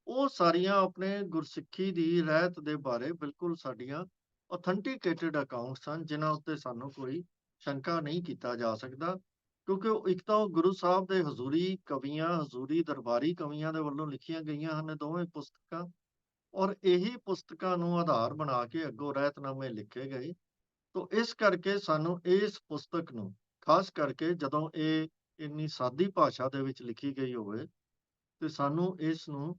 ਉਹ ਸਾਰੀਆਂ ਆਪਣੇ ਗੁਰਸਿੱਖੀ ਦੀ ਰਹਿਤ ਦੇ ਬਾਰੇ ਬਿਲਕੁਲ ਸਾਡੀਆਂ ਆਥੈਂਟੀਕੇਟਿਡ ਅਕਾਊਂਟਸ ਹਨ, ਜਿਨ੍ਹਾਂ ਉੱਤੇ ਸਾਨੂੰ ਕੋਈ ਸ਼ੰਕਾ ਨਹੀਂ ਕੀਤਾ ਜਾ ਸਕਦਾ, ਕਿਉਂਕਿ ਇੱਕ ਤਾਂ ਉਹ ਗੁਰੂ ਸਾਹਿਬ ਦੇ ਹਜ਼ੂਰੀ ਕਵੀਆਂ, ਹਜ਼ੂਰੀ ਦਰਬਾਰੀ ਕਵੀਆਂ ਦੇ ਵੱਲੋਂ ਲਿਖੀਆਂ ਗਈਆਂ ਹਨ ਇਹ ਦੋਵੇਂ ਪੁਸਤਕਾਂ, ਔਰ ਇਹੀ ਪੁਸਤਕਾਂ ਨੂੰ ਆਧਾਰ ਬਣਾ ਕੇ ਅੱਗੋਂ ਰਹਿਤਨਾਮੇ ਲਿਖੇ ਗਏ। ਤੋ ਇਸ ਕਰਕੇ ਸਾਨੂੰ ਇਸ ਪੁਸਤਕ ਨੂੰ, ਖਾਸ ਕਰਕੇ ਜਦੋਂ ਇਹ ਇੰਨੀ ਸਾਦੀ ਭਾਸ਼ਾ ਦੇ ਵਿੱਚ ਲਿਖੀ ਗਈ ਹੋਵੇ, ਤੇ ਸਾਨੂੰ ਇਸ ਨੂੰ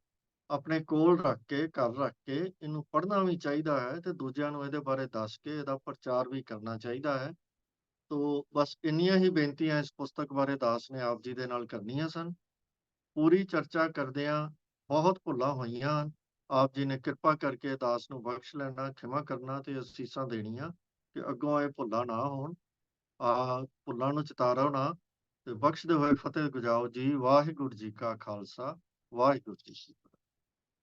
ਆਪਣੇ ਕੋਲ ਰੱਖ ਕੇ, ਘਰ ਰੱਖ ਕੇ ਇਹਨੂੰ ਪੜ੍ਹਨਾ ਵੀ ਚਾਹੀਦਾ ਹੈ ਤੇ ਦੂਜਿਆਂ ਨੂੰ ਇਹਦੇ ਬਾਰੇ ਦੱਸ ਕੇ ਇਹਦਾ ਪ੍ਰਚਾਰ ਵੀ ਕਰਨਾ ਚਾਹੀਦਾ ਹੈ। ਤੋ ਬਸ ਇੰਨੀਆਂ ਹੀ ਬੇਨਤੀਆਂ ਇਸ ਪੁਸਤਕ ਬਾਰੇ ਦਾਸ ਨੇ ਆਪ ਜੀ ਦੇ ਨਾਲ ਕਰਨੀਆਂ ਸਨ। ਪੂਰੀ ਚਰਚਾ ਕਰਦਿਆਂ ਬਹੁਤ ਭੁੱਲਾਂ ਹੋਈਆਂ ਹਨ। ਆਪ ਜੀ ਨੇ ਕਿਰਪਾ ਕਰਕੇ ਦਾਸ ਨੂੰ ਬਖਸ਼ ਲੈਣਾ, ਖਿਮਾ ਕਰਨਾ ਤੇ ਅਸੀਸਾਂ ਦੇਣੀਆਂ ਕਿ ਅੱਗੋਂ ਇਹ ਭੁੱਲਾਂ ਨਾ ਹੋਣ। ਭੁੱਲਾਂ ਨੂੰ ਚਿਤਾਰੋ ਨਾ ਤੇ ਬਖਸ਼ਦੇ ਹੋਏ ਫਤਿਹ ਗੁਜਾਓ ਜੀ। ਵਾਹਿਗੁਰੂ ਜੀ ਕਾ ਖਾਲਸਾ, ਵਾਹਿਗੁਰੂ ਜੀ ਕੀ ਫਤਿਹ।